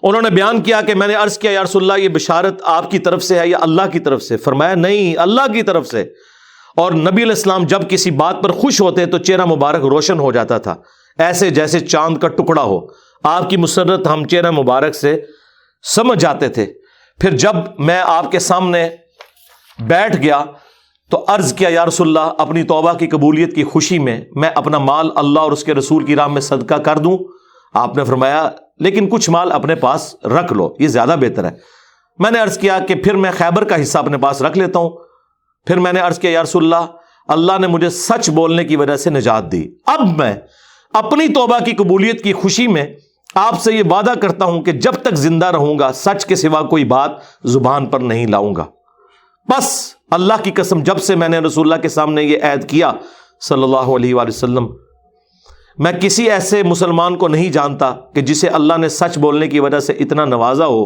انہوں نے بیان کیا کہ میں نے عرض کیا یا رسول اللہ یہ بشارت آپ کی طرف سے ہے یا اللہ کی طرف سے؟ فرمایا نہیں، اللہ کی طرف سے۔ اور نبی علیہ السلام جب کسی بات پر خوش ہوتے تو چہرہ مبارک روشن ہو جاتا تھا، ایسے جیسے چاند کا ٹکڑا ہو۔ آپ کی مسرت ہم چہرہ مبارک سے سمجھ جاتے تھے۔ پھر جب میں آپ کے سامنے بیٹھ گیا تو عرض کیا یا رسول اللہ اپنی توبہ کی قبولیت کی خوشی میں اپنا مال اللہ اور اس کے رسول کی راہ میں صدقہ کر دوں؟ آپ نے فرمایا لیکن کچھ مال اپنے پاس رکھ لو، یہ زیادہ بہتر ہے۔ میں نے عرض کیا کہ پھر میں خیبر کا حصہ اپنے پاس رکھ لیتا ہوں۔ پھر میں نے عرض کیا یا رسول اللہ اللہ نے مجھے سچ بولنے کی وجہ سے نجات دی، اب میں اپنی توبہ کی قبولیت کی خوشی میں آپ سے یہ وعدہ کرتا ہوں کہ جب تک زندہ رہوں گا سچ کے سوا کوئی بات زبان پر نہیں لاؤں گا۔ بس اللہ کی قسم جب سے میں نے رسول اللہ کے سامنے یہ عہد کیا صلی اللہ علیہ وآلہ وسلم، میں کسی ایسے مسلمان کو نہیں جانتا کہ جسے اللہ نے سچ بولنے کی وجہ سے اتنا نوازا ہو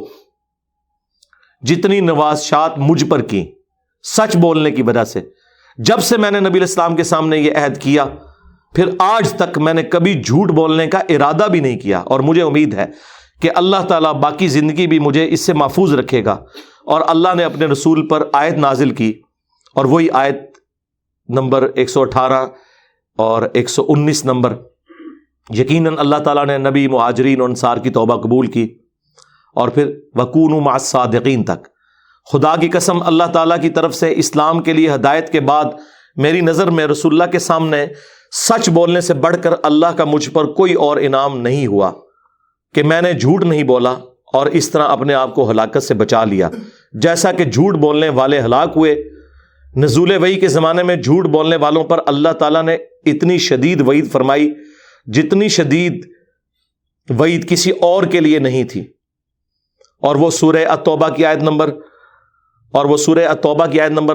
جتنی نوازشات مجھ پر کی سچ بولنے کی وجہ سے۔ جب سے میں نے نبی علیہ السلام کے سامنے یہ عہد کیا پھر آج تک میں نے کبھی جھوٹ بولنے کا ارادہ بھی نہیں کیا، اور مجھے امید ہے کہ اللہ تعالیٰ باقی زندگی بھی مجھے اس سے محفوظ رکھے گا۔ اور اللہ نے اپنے رسول پر آیت نازل کی، اور وہی آیت نمبر 118 اور 119 نمبر، یقیناً اللہ تعالیٰ نے نبی مہاجرین اور انصار کی توبہ قبول کی، اور پھر وَكُونُوا مَعَ الصَّادِقِينَ تک۔ خدا کی قسم اللہ تعالیٰ کی طرف سے اسلام کے لیے ہدایت کے بعد میری نظر میں رسول اللہ کے سامنے سچ بولنے سے بڑھ کر اللہ کا مجھ پر کوئی اور انعام نہیں ہوا کہ میں نے جھوٹ نہیں بولا اور اس طرح اپنے آپ کو ہلاکت سے بچا لیا۔ جیسا کہ جھوٹ بولنے والے ہلاک ہوئے، نزول وحی کے زمانے میں جھوٹ بولنے والوں پر اللہ تعالیٰ نے اتنی شدید وعید فرمائی جتنی شدید وعید کسی اور کے لیے نہیں تھی۔ اور وہ سورہ التوبہ کی آیت نمبر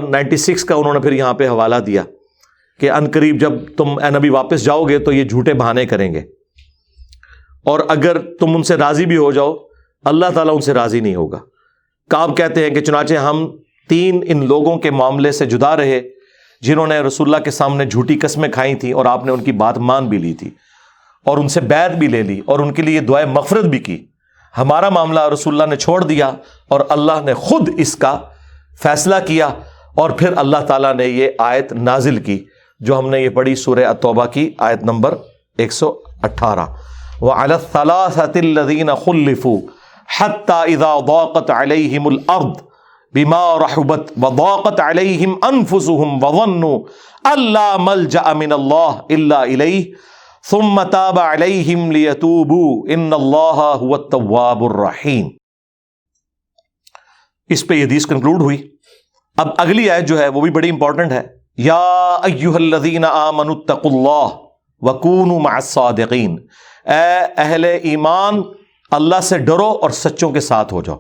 96 کا انہوں نے پھر یہاں پہ حوالہ دیا کہ ان قریب جب تم اے نبی واپس جاؤ گے تو یہ جھوٹے بہانے کریں گے، اور اگر تم ان سے راضی بھی ہو جاؤ اللہ تعالیٰ ان سے راضی نہیں ہوگا۔ کعب کہتے ہیں کہ چنانچہ ہم 3 ان لوگوں کے معاملے سے جدا رہے جنہوں نے رسول اللہ کے سامنے جھوٹی قسمیں کھائی تھیں اور آپ نے ان کی بات مان بھی لی تھی اور ان سے بیعت بھی لے لی اور ان کے لیے دعائے مغفرت بھی کی۔ ہمارا معاملہ رسول اللہ نے چھوڑ دیا اور اللہ نے خود اس کا فیصلہ کیا، اور پھر اللہ تعالیٰ نے یہ آیت نازل کی جو ہم نے یہ پڑھی سورہ التوبہ کی آیت نمبر 118، وَعَلَى الثَّلَاثَةِ الَّذِينَ خُلِّفُوا حَتَّى إِذَا ضَاقَتْ عَلَيْهِمُ الْأَرْضُ بِمَا رَحُبَتْ وَضَاقَتْ عَلَيْهِمْ أَنفُسُهُمْ وَظَنُّوا أَن لَّا مَلْجَأَ مِنَ اللَّهِ إِلَّا إِلَيْهِ ثُمَّ تَابَ عَلَيْهِمْ لِيَتُوبُوا إِنَّ اللَّهَ هُوَ التَّوَّابُ الرَّحِيمُ۔ اس پہ یہ حدیث کنکلوڈ ہوئی۔ اب اگلی آیت جو ہے وہ بھی بڑی امپورٹنٹ ہے، یا ایھا الذین آمنوا اتقوا اللہ وکونوا مع الصادقین، اے اہل ایمان اللہ سے ڈرو اور سچوں کے ساتھ ہو جاؤ۔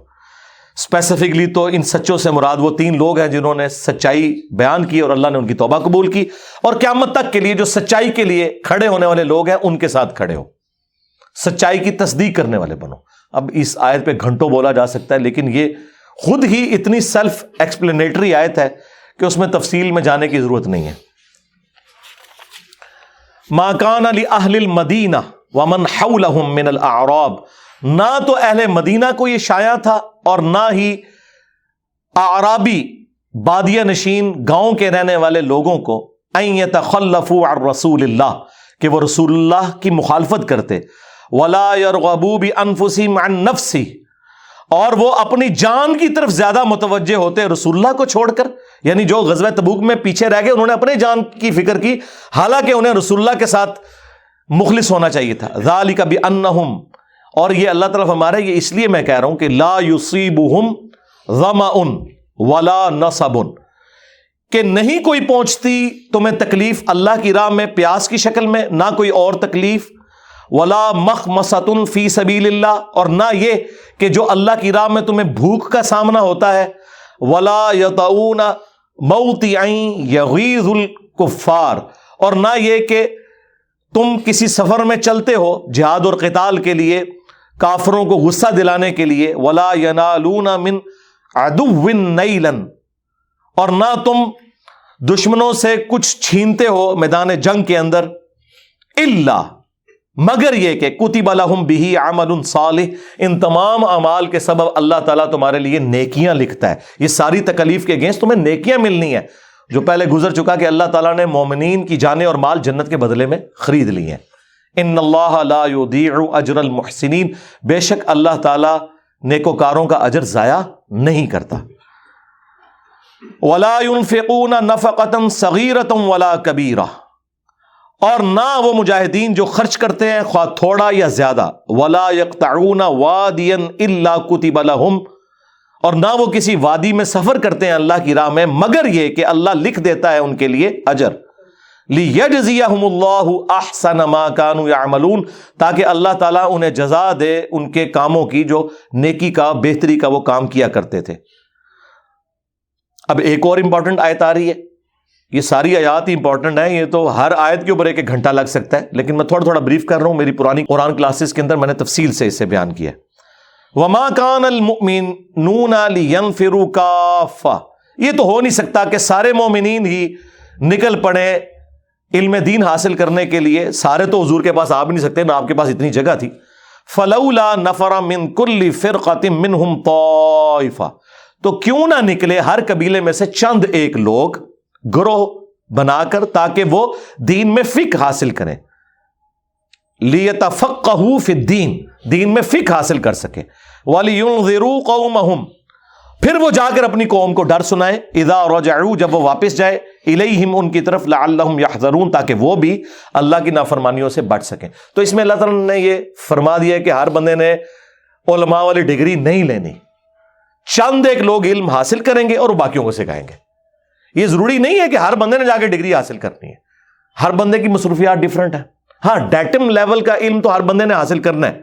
اسپیسیفکلی تو ان سچوں سے مراد وہ 3 لوگ ہیں جنہوں نے سچائی بیان کی اور اللہ نے ان کی توبہ قبول کی، اور قیامت تک کے لیے جو سچائی کے لیے کھڑے ہونے والے لوگ ہیں ان کے ساتھ کھڑے ہو، سچائی کی تصدیق کرنے والے بنو۔ اب اس آیت پہ گھنٹوں بولا جا سکتا ہے، لیکن یہ خود ہی اتنی سیلف ایکسپلینیٹری آیت ہے کہ اس میں تفصیل میں جانے کی ضرورت نہیں ہے۔ ما کان لأہل المدینہ ومن حولہم من الاعراب، نہ تو اہل مدینہ کو یہ شایع تھا اور نہ ہی اعرابی بادیہ نشین گاؤں کے رہنے والے لوگوں کو ان یتخلفوا عن رسول اللہ، کہ وہ رسول اللہ کی مخالفت کرتے، ولا يرغبوا بانفسهم عن نفسه، اور وہ اپنی جان کی طرف زیادہ متوجہ ہوتے رسول اللہ کو چھوڑ کر، یعنی جو غزوہ تبوک میں پیچھے رہ گئے انہوں نے اپنے جان کی فکر کی، حالانکہ انہیں رسول اللہ کے ساتھ مخلص ہونا چاہیے تھا۔ ذالک بانہم، اور یہ اللہ تعالیٰ ہمارا یہ اس لیے میں کہہ رہا ہوں کہ لا یصیبہم ظمأ ولا نصب، کہ نہیں کوئی پہنچتی تمہیں تکلیف اللہ کی راہ میں پیاس کی شکل میں، نہ کوئی اور تکلیف، ولا مخمصۃ فی سبیل اللہ، اور نہ یہ کہ جو اللہ کی راہ میں تمہیں بھوک کا سامنا ہوتا ہے، ولا یطؤون موطئا یغیظ الکفار، اور نہ یہ کہ تم کسی سفر میں چلتے ہو جہاد اور قتال کے لیے کافروں کو غصہ دلانے کے لیے، ولا ینالون من عدو نیلا، اور نہ تم دشمنوں سے کچھ چھینتے ہو میدان جنگ کے اندر، الا مگر یہ کہ کتب لہم بہ عمل صالح، ان تمام اعمال کے سبب اللہ تعالیٰ تمہارے لیے نیکیاں لکھتا ہے. یہ ساری تکلیف کے اگینسٹ تمہیں نیکیاں ملنی ہیں، جو پہلے گزر چکا کہ اللہ تعالیٰ نے مومنین کی جانیں اور مال جنت کے بدلے میں خرید لی ہیں. ان اللہ لا یضیع اجر المحسنین، بے شک اللہ تعالیٰ نیکوکاروں کا اجر ضائع نہیں کرتا. ولا ينفقون نفقة صغيرة ولا كبيرة، اور نہ وہ مجاہدین جو خرچ کرتے ہیں خواہ تھوڑا یا زیادہ. ولا يقطعون واديا الا كتب لهم، اور نہ وہ کسی وادی میں سفر کرتے ہیں اللہ کی راہ میں مگر یہ کہ اللہ لکھ دیتا ہے ان کے لیے اجر. لِيَجْزِيَهُمُ اللَّهُ أَحْسَنَ مَا كَانُوا يَعْمَلُونَ، تاکہ اللہ تعالیٰ انہیں جزا دے ان کے کاموں کی جو نیکی کا بہتری کا وہ کام کیا کرتے تھے. اب ایک اور امپورٹنٹ آیت آ رہی ہے. یہ ساری آیات ہی امپورٹنٹ ہیں، یہ تو ہر آیت کے اوپر ایک گھنٹہ لگ سکتا ہے، لیکن میں تھوڑا بریف کر رہا ہوں. میری پرانی قرآن کلاسز کے اندر میں نے تفصیل سے اسے بیان کیا. وَمَا كَانَ الْمُؤْمِنُونَ لِيَنْفِرُوا كَافَّةً، یہ تو ہو نہیں سکتا کہ سارے مومنین ہی نکل پڑے علم دین حاصل کرنے کے لیے. سارے تو حضور کے پاس آ بھی نہیں سکتے، نہ آپ کے پاس اتنی جگہ تھی. فَلَوْلَا نَفَرَ مِن كُلِّ فِرْقَةٍ مِّنْهُمْ طَائِفَةٌ، تو کیوں نہ نکلے ہر قبیلے میں سے چند ایک لوگ گروہ بنا کر تاکہ وہ دین میں فقہ حاصل کریں. لِيَتَفَقَّهُوا فِي الدِّينِ، دین میں فقہ حاصل کر سکیں. وَلِيُنذِرُوا قَوْمَهُمْ، پھر وہ جا کر اپنی قوم کو ڈر سنائیں. اذا رجعوا، جب وہ واپس جائے، الیہم، ان کی طرف، لعلہم یحذرون، تاکہ وہ بھی اللہ کی نافرمانیوں سے بچ سکیں. تو اس میں اللہ تعالیٰ نے یہ فرما دیا کہ ہر بندے نے علماء والی ڈگری نہیں لینی. چند ایک لوگ علم حاصل کریں گے اور باقیوں کو سکھائیں گے. یہ ضروری نہیں ہے کہ ہر بندے نے جا کے ڈگری حاصل کرنی ہے. ہر بندے کی مصروفیات ڈیفرنٹ ہیں. ہاں، ڈیٹم لیول کا علم تو ہر بندے نے حاصل کرنا ہے.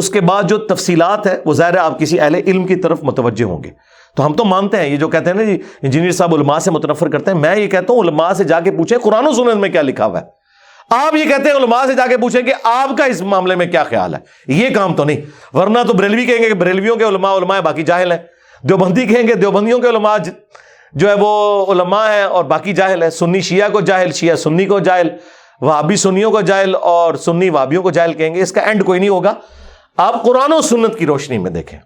اس کے بعد جو تفصیلات ہے وہ ظاہر ہے آپ کسی اہل علم کی طرف متوجہ ہوں گے. تو ہم تو مانتے ہیں، یہ جو کہتے ہیں نا جی انجینئر صاحب علماء سے متنفر کرتے ہیں، میں یہ کہتا ہوں علماء سے جا کے پوچھیں قرآن و سنت میں کیا لکھا ہوا ہے. آپ یہ کہتے ہیں علماء سے جا کے پوچھیں کہ آپ کا اس معاملے میں کیا خیال ہے. یہ کام تو نہیں، ورنہ تو بریلوی کہیں گے کہ بریلویوں کے علماء علماء باقی جاہل ہیں. دیوبندی کہیں گے دیوبندیوں کے علماء جو ہے وہ علماء ہیں اور باقی جاہل ہے. سنی شیعہ کو جاہل، شیعہ سنی کو جاہل، وہابی سنیوں کو جاہل اور سنی وہابیوں کو جاہل کہیں گے. اس کا اینڈ کوئی نہیں ہوگا. آپ قرآن و سنت کی روشنی میں دیکھیں.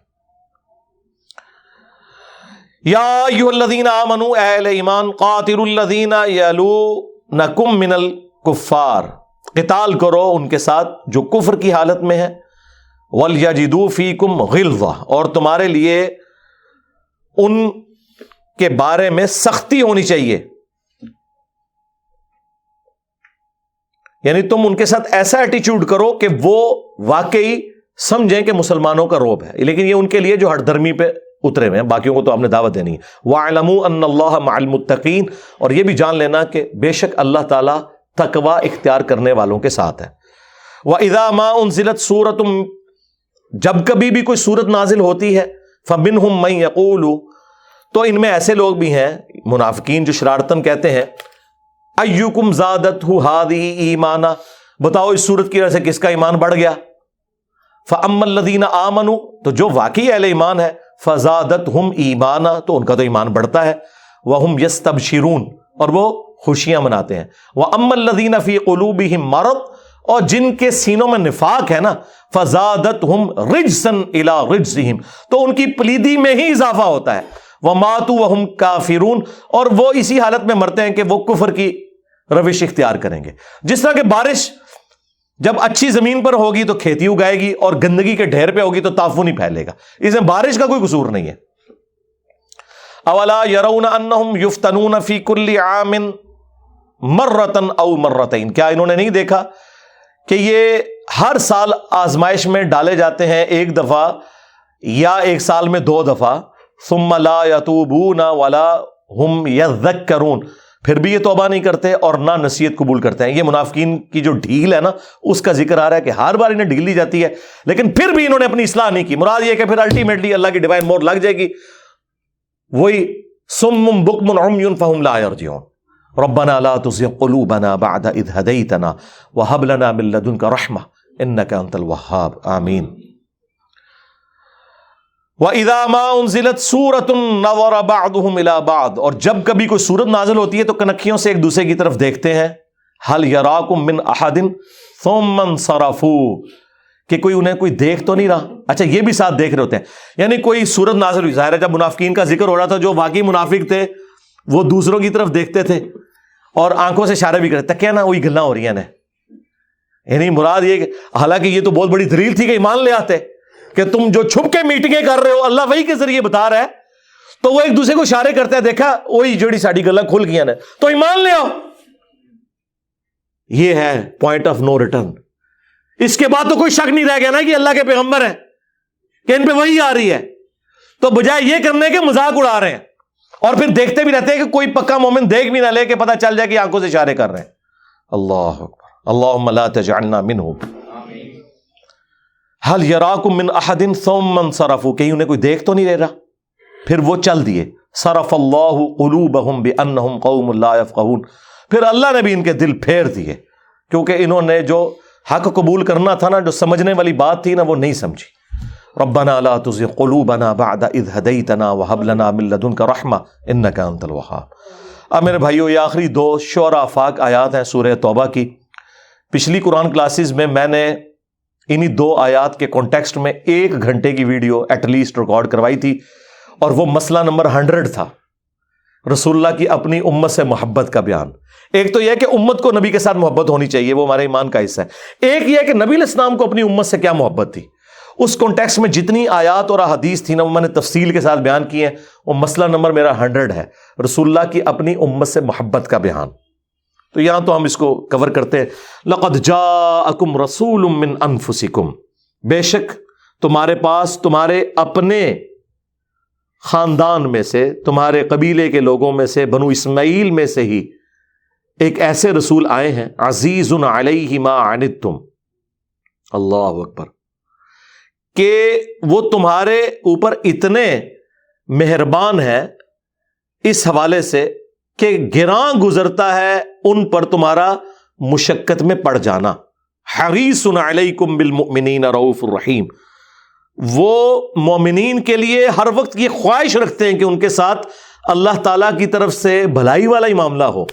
یا ایھا الذین آمنوا، اے اہل ایمان، قاتلوا الذین یلونکم من الکفار، قتال کرو ان کے ساتھ جو کفر کی حالت میں ہے. ولیجدوا فیکم غلظہ، اور تمہارے لیے ان کے بارے میں سختی ہونی چاہیے. یعنی تم ان کے ساتھ ایسا ایٹیچیوڈ کرو کہ وہ واقعی سمجھیں کہ مسلمانوں کا روب ہے. لیکن یہ ان کے لیے جو ہٹ دھرمی پہ اترے ہوئے ہیں، باقیوں کو تو آپ نے دعوت دینی ہے. وَاعْلَمُوا أَنَّ اللَّهَ مَعَ الْمُتَّقِينَ، اور یہ بھی جان لینا کہ بے شک اللہ تعالیٰ تقوی اختیار کرنے والوں کے ساتھ ہے. وَإِذَا مَا أُنزِلَتْ سُورَةٌ، جب کبھی بھی کوئی سورت نازل ہوتی ہے، فَمِنْهُمْ مَن يَقُولُ، تو ان میں ایسے لوگ بھی ہیں منافقین جو شرارتاً کہتے ہیں، اَيُّكُمْ زَادَتْهُ هَذِهِ إِيمَانًا، بتاؤ اس سورت کی وجہ سے کس کا ایمان بڑھ گیا. فَأَمَّا الَّذِينَ آمَنُوا، تو جو واقعی اہل ایمان ہے، فَزَادَتْهُمْ إِيمَانًا، تو ان کا تو ایمان بڑھتا ہے. وَهُمْ يَسْتَبْشِرُونَ، اور وہ خوشیاں مناتے ہیں. وَأَمَّا الَّذِينَ فِي قُلُوبِهِمْ مَرَضٌ، اور جن کے سینوں میں نفاق ہے نا، فَزَادَتْهُمْ رِجْسًا إِلَىٰ رِجْسِهِمْ، تو ان کی پلیدی میں ہی اضافہ ہوتا ہے. وَمَاتُوا وَهُمْ كَافِرُونَ، اور وہ اسی حالت میں مرتے ہیں کہ وہ کفر کی روش اختیار کریں گے. جس طرح کہ بارش جب اچھی زمین پر ہوگی تو کھیتی اگائے گی، اور گندگی کے ڈھیر پہ ہوگی تو تعفن ہی پھیلے گا. اس میں بارش کا کوئی قصور نہیں ہے. اولا یرون انہم یفتنون فی کل عام مرۃ او مرتین، کیا انہوں نے نہیں دیکھا کہ یہ ہر سال آزمائش میں ڈالے جاتے ہیں، ایک دفعہ یا ایک سال میں 2 دفعہ. ثم لا یتوبون ولا هم یذکرون، پھر بھی یہ توبہ نہیں کرتے اور نہ نصیحت قبول کرتے ہیں. یہ منافقین کی جو ڈھیل ہے نا، اس کا ذکر آ رہا ہے کہ ہر بار انہیں ڈھیل دی جاتی ہے، لیکن پھر بھی انہوں نے اپنی اصلاح نہیں کی. مراد یہ کہ پھر الٹیمیٹلی اللہ کی ڈیوائن مور لگ جائے گی. وہی صم بکم عمی فہم لا یرجعون. ربنا لا تزغ قلوبنا بعد اذ ہدیتنا وہب لنا من لدنک رحمہ انک انت الوہاب. آمین. وَإِذَا مَا أُنزِلَتْ سُورَةٌ نَظَرَ بَعْضُهُمْ إِلَىٰ بَعْضٍ، اور جب کبھی کوئی سورت نازل ہوتی ہے تو کنکھیوں سے ایک دوسرے کی طرف دیکھتے ہیں. ہل یراکم من احد ثم انصرفوا، کہ کوئی انہیں کوئی دیکھ تو نہیں رہا. اچھا یہ بھی ساتھ دیکھ رہے ہوتے ہیں، یعنی کوئی صورت نازل ہوئی. ظاہر ہے جب منافقین کا ذکر ہو رہا تھا، جو واقعی منافق تھے وہ دوسروں کی طرف دیکھتے تھے اور آنکھوں سے اشارے بھی کرتے تھے، نا وہی گلاں ہو رہی ہیں. یعنی مراد یہ کہ حالانکہ یہ تو بہت بڑی دلیل تھی کہ ایمان لے آتے، کہ تم جو چھپ کے میٹنگیں کر رہے ہو اللہ وہی کے ذریعے بتا رہا ہے، تو وہ ایک دوسرے کو اشارے کرتے ہیں، دیکھا وہی جڑی ساڑی گلاں کھل گیا نے، تو ایمان لے آؤ. یہ ہے پوائنٹ آف نو ریٹرن. اس کے بعد تو کوئی شک نہیں رہ گیا نا کہ اللہ کے پیغمبر ہیں، کہ ان پہ وہی آ رہی ہے. تو بجائے یہ کرنے کے مذاق اڑا رہے ہیں اور پھر دیکھتے بھی رہتے ہیں کہ کوئی پکا مومن دیکھ بھی نہ لے کہ پتہ چل جائے کہ آنکھوں سے اشارے کر رہے ہیں. اللہ اکبر. اللہم لا تجعلنا منہم. ہل یراکم من احد ثم انصرفوا، کہیں انہیں کوئی دیکھ تو نہیں رہا، پھر وہ چل دیے. صرف اللہ قلوبہم بانہم قوم لا یفقہون، پھر اللہ نے بھی ان کے دل پھیر دیے، کیونکہ انہوں نے جو حق قبول کرنا تھا نا، جو سمجھنے والی بات تھی نا، وہ نہیں سمجھی. ربنا لا تزغ قلوبنا بعد اذ ہدیتنا وہب لنا من لدنک رحمہ انک انت الوہاب. اب میرے بھائیو، یہ آخری 2 شعراء آفاق آیات ہیں سورہ توبہ کی. پچھلی قرآن کلاسز میں میں نے انہی 2 آیات کے کانٹیکسٹ میں 1 گھنٹے کی ویڈیو ایٹ لیسٹ ریکارڈ کروائی تھی، اور وہ مسئلہ نمبر 100 تھا، رسول اللہ کی اپنی امت سے محبت کا بیان. ایک تو یہ کہ امت کو نبی کے ساتھ محبت ہونی چاہیے، وہ ہمارے ایمان کا حصہ ہے. ایک یہ کہ نبی علیہ السلام کو اپنی امت سے کیا محبت تھی. اس کانٹیکسٹ میں جتنی آیات اور احادیث تھی نا، وہ میں نے تفصیل کے ساتھ بیان کی ہیں. وہ مسئلہ نمبر میرا 100 ہے، رسول اللہ کی اپنی امت سے محبت کا بیان. تو یہاں تو ہم اس کو کور کرتے ہیں. لقد جاءکم رسول من انفسکم، بے شک تمہارے پاس تمہارے اپنے خاندان میں سے، تمہارے قبیلے کے لوگوں میں سے، بنو اسماعیل میں سے ہی ایک ایسے رسول آئے ہیں، عزیز علیہ ما عنتم، اللہ اکبر، کہ وہ تمہارے اوپر اتنے مہربان ہیں اس حوالے سے کہ گراں گزرتا ہے ان پر تمہارا مشقت میں پڑ جانا. حریص علیکم بالمؤمنین رؤوف الرحیم، وہ مومنین کے لیے ہر وقت یہ خواہش رکھتے ہیں کہ ان کے ساتھ اللہ تعالیٰ کی طرف سے بھلائی والا ہی معاملہ ہو.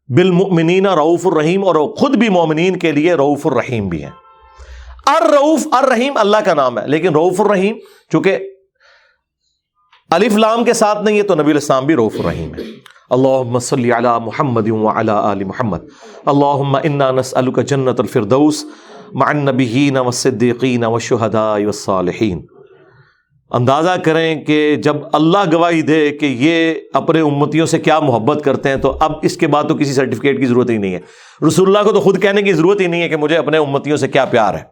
بالمؤمنین رؤوف الرحیم، اور وہ خود بھی مومنین کے لیے رؤوف الرحیم بھی ہیں. الرؤوف الرحیم اللہ کا نام ہے، لیکن رؤوف الرحیم چونکہ الف لام کے ساتھ نہیں ہے تو نبی علیہ السلام بھی رؤوف الرحیم ہے. اللہم صلی علی محمد وعلی آل محمد. اللہم انا نسألک جنت الفردوس مع النبیین والصدیقین والشہداء والصالحین. اندازہ کریں کہ جب اللہ گواہی دے کہ یہ اپنے امتیوں سے کیا محبت کرتے ہیں، تو اب اس کے بعد تو کسی سرٹیفکیٹ کی ضرورت ہی نہیں ہے. رسول اللہ کو تو خود کہنے کی ضرورت ہی نہیں ہے کہ مجھے اپنے امتیوں سے کیا پیار ہے.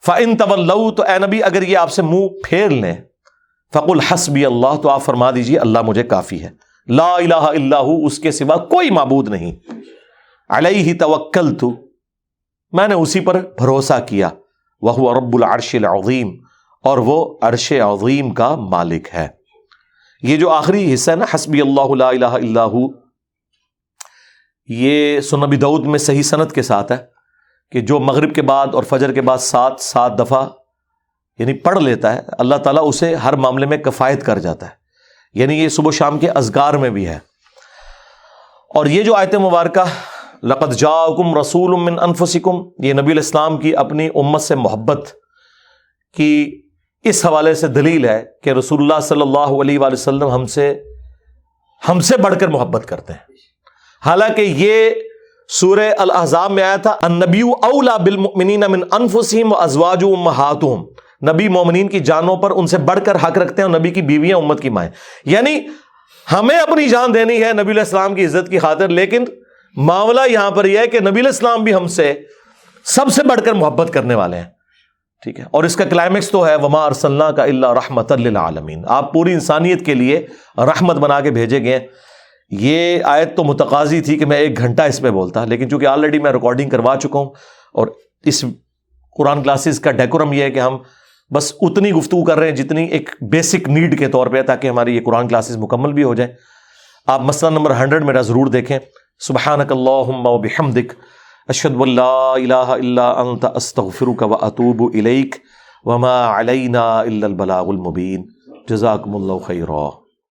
فَإِن تَوَلَّوْا، تو اے نبی اگر یہ آپ سے منہ پھیر لیں، فَقُلْ حَسْبِيَ اللَّهُ، تو آپ فرما دیجئے اللہ مجھے کافی ہے. لا الہ الا ہو، اس کے سوا کوئی معبود نہیں. علیہ توکلت، میں نے اسی پر بھروسہ کیا. وَهُوَ رَبُّ الْعَرْشِ الْعَظِيمِ، اور وہ عرش عظیم کا مالک ہے. یہ جو آخری حصہ ہے نا، حسبی اللہ لا الہ الا ہو، یہ سنن ابی داؤد میں صحیح سند کے ساتھ ہے کہ جو مغرب کے بعد اور فجر کے بعد 7 دفعہ یعنی پڑھ لیتا ہے، اللہ تعالیٰ اسے ہر معاملے میں کفایت کر جاتا ہے. یعنی یہ صبح و شام کے اذکار میں بھی ہے. اور یہ جو آیت مبارکہ لقد جاءکم رسول من انفسکم، یہ نبی علیہ السلام کی اپنی امت سے محبت کی اس حوالے سے دلیل ہے کہ رسول اللہ صلی اللہ علیہ وآلہ وسلم ہم سے بڑھ کر محبت کرتے ہیں. حالانکہ یہ سورہ الاحزاب میں آیا تھا النبی اولا بالمؤمنین من انفسہم وازواجہ امہاتہم، نبی مومنین کی جانوں پر ان سے بڑھ کر حق رکھتے ہیں، اور نبی کی بیویاں امت کی مائیں. یعنی ہمیں اپنی جان دینی ہے نبی علیہ السلام کی عزت کی خاطر، لیکن معاملہ یہاں پر یہ ہے کہ نبی علیہ السلام بھی ہم سے سب سے بڑھ کر محبت کرنے والے ہیں. ٹھیک ہے، اور اس کا کلائمیکس تو ہے وما ارسلناک الا رحمۃ للعالمین، آپ پوری انسانیت کے لیے رحمت بنا کے بھیجے گئے. یہ آیت تو متقاضی تھی کہ میں 1 گھنٹہ اس پہ بولتا، لیکن چونکہ آلریڈی میں ریکارڈنگ کروا چکا ہوں، اور اس قرآن کلاسز کا ڈیکورم یہ ہے کہ ہم بس اتنی گفتگو کر رہے ہیں جتنی ایک بیسک نیڈ کے طور پہ، تاکہ ہماری یہ قرآن کلاسز مکمل بھی ہو جائیں. آپ مسئلہ نمبر 100 میرا ضرور دیکھیں. سبحانک اللہم وبحمدک، اشہد ان لا الہ الا انت، استغفرک واتوب الیک، وما علینا الا البلاغ المبین. جزاکم اللہ خیرا.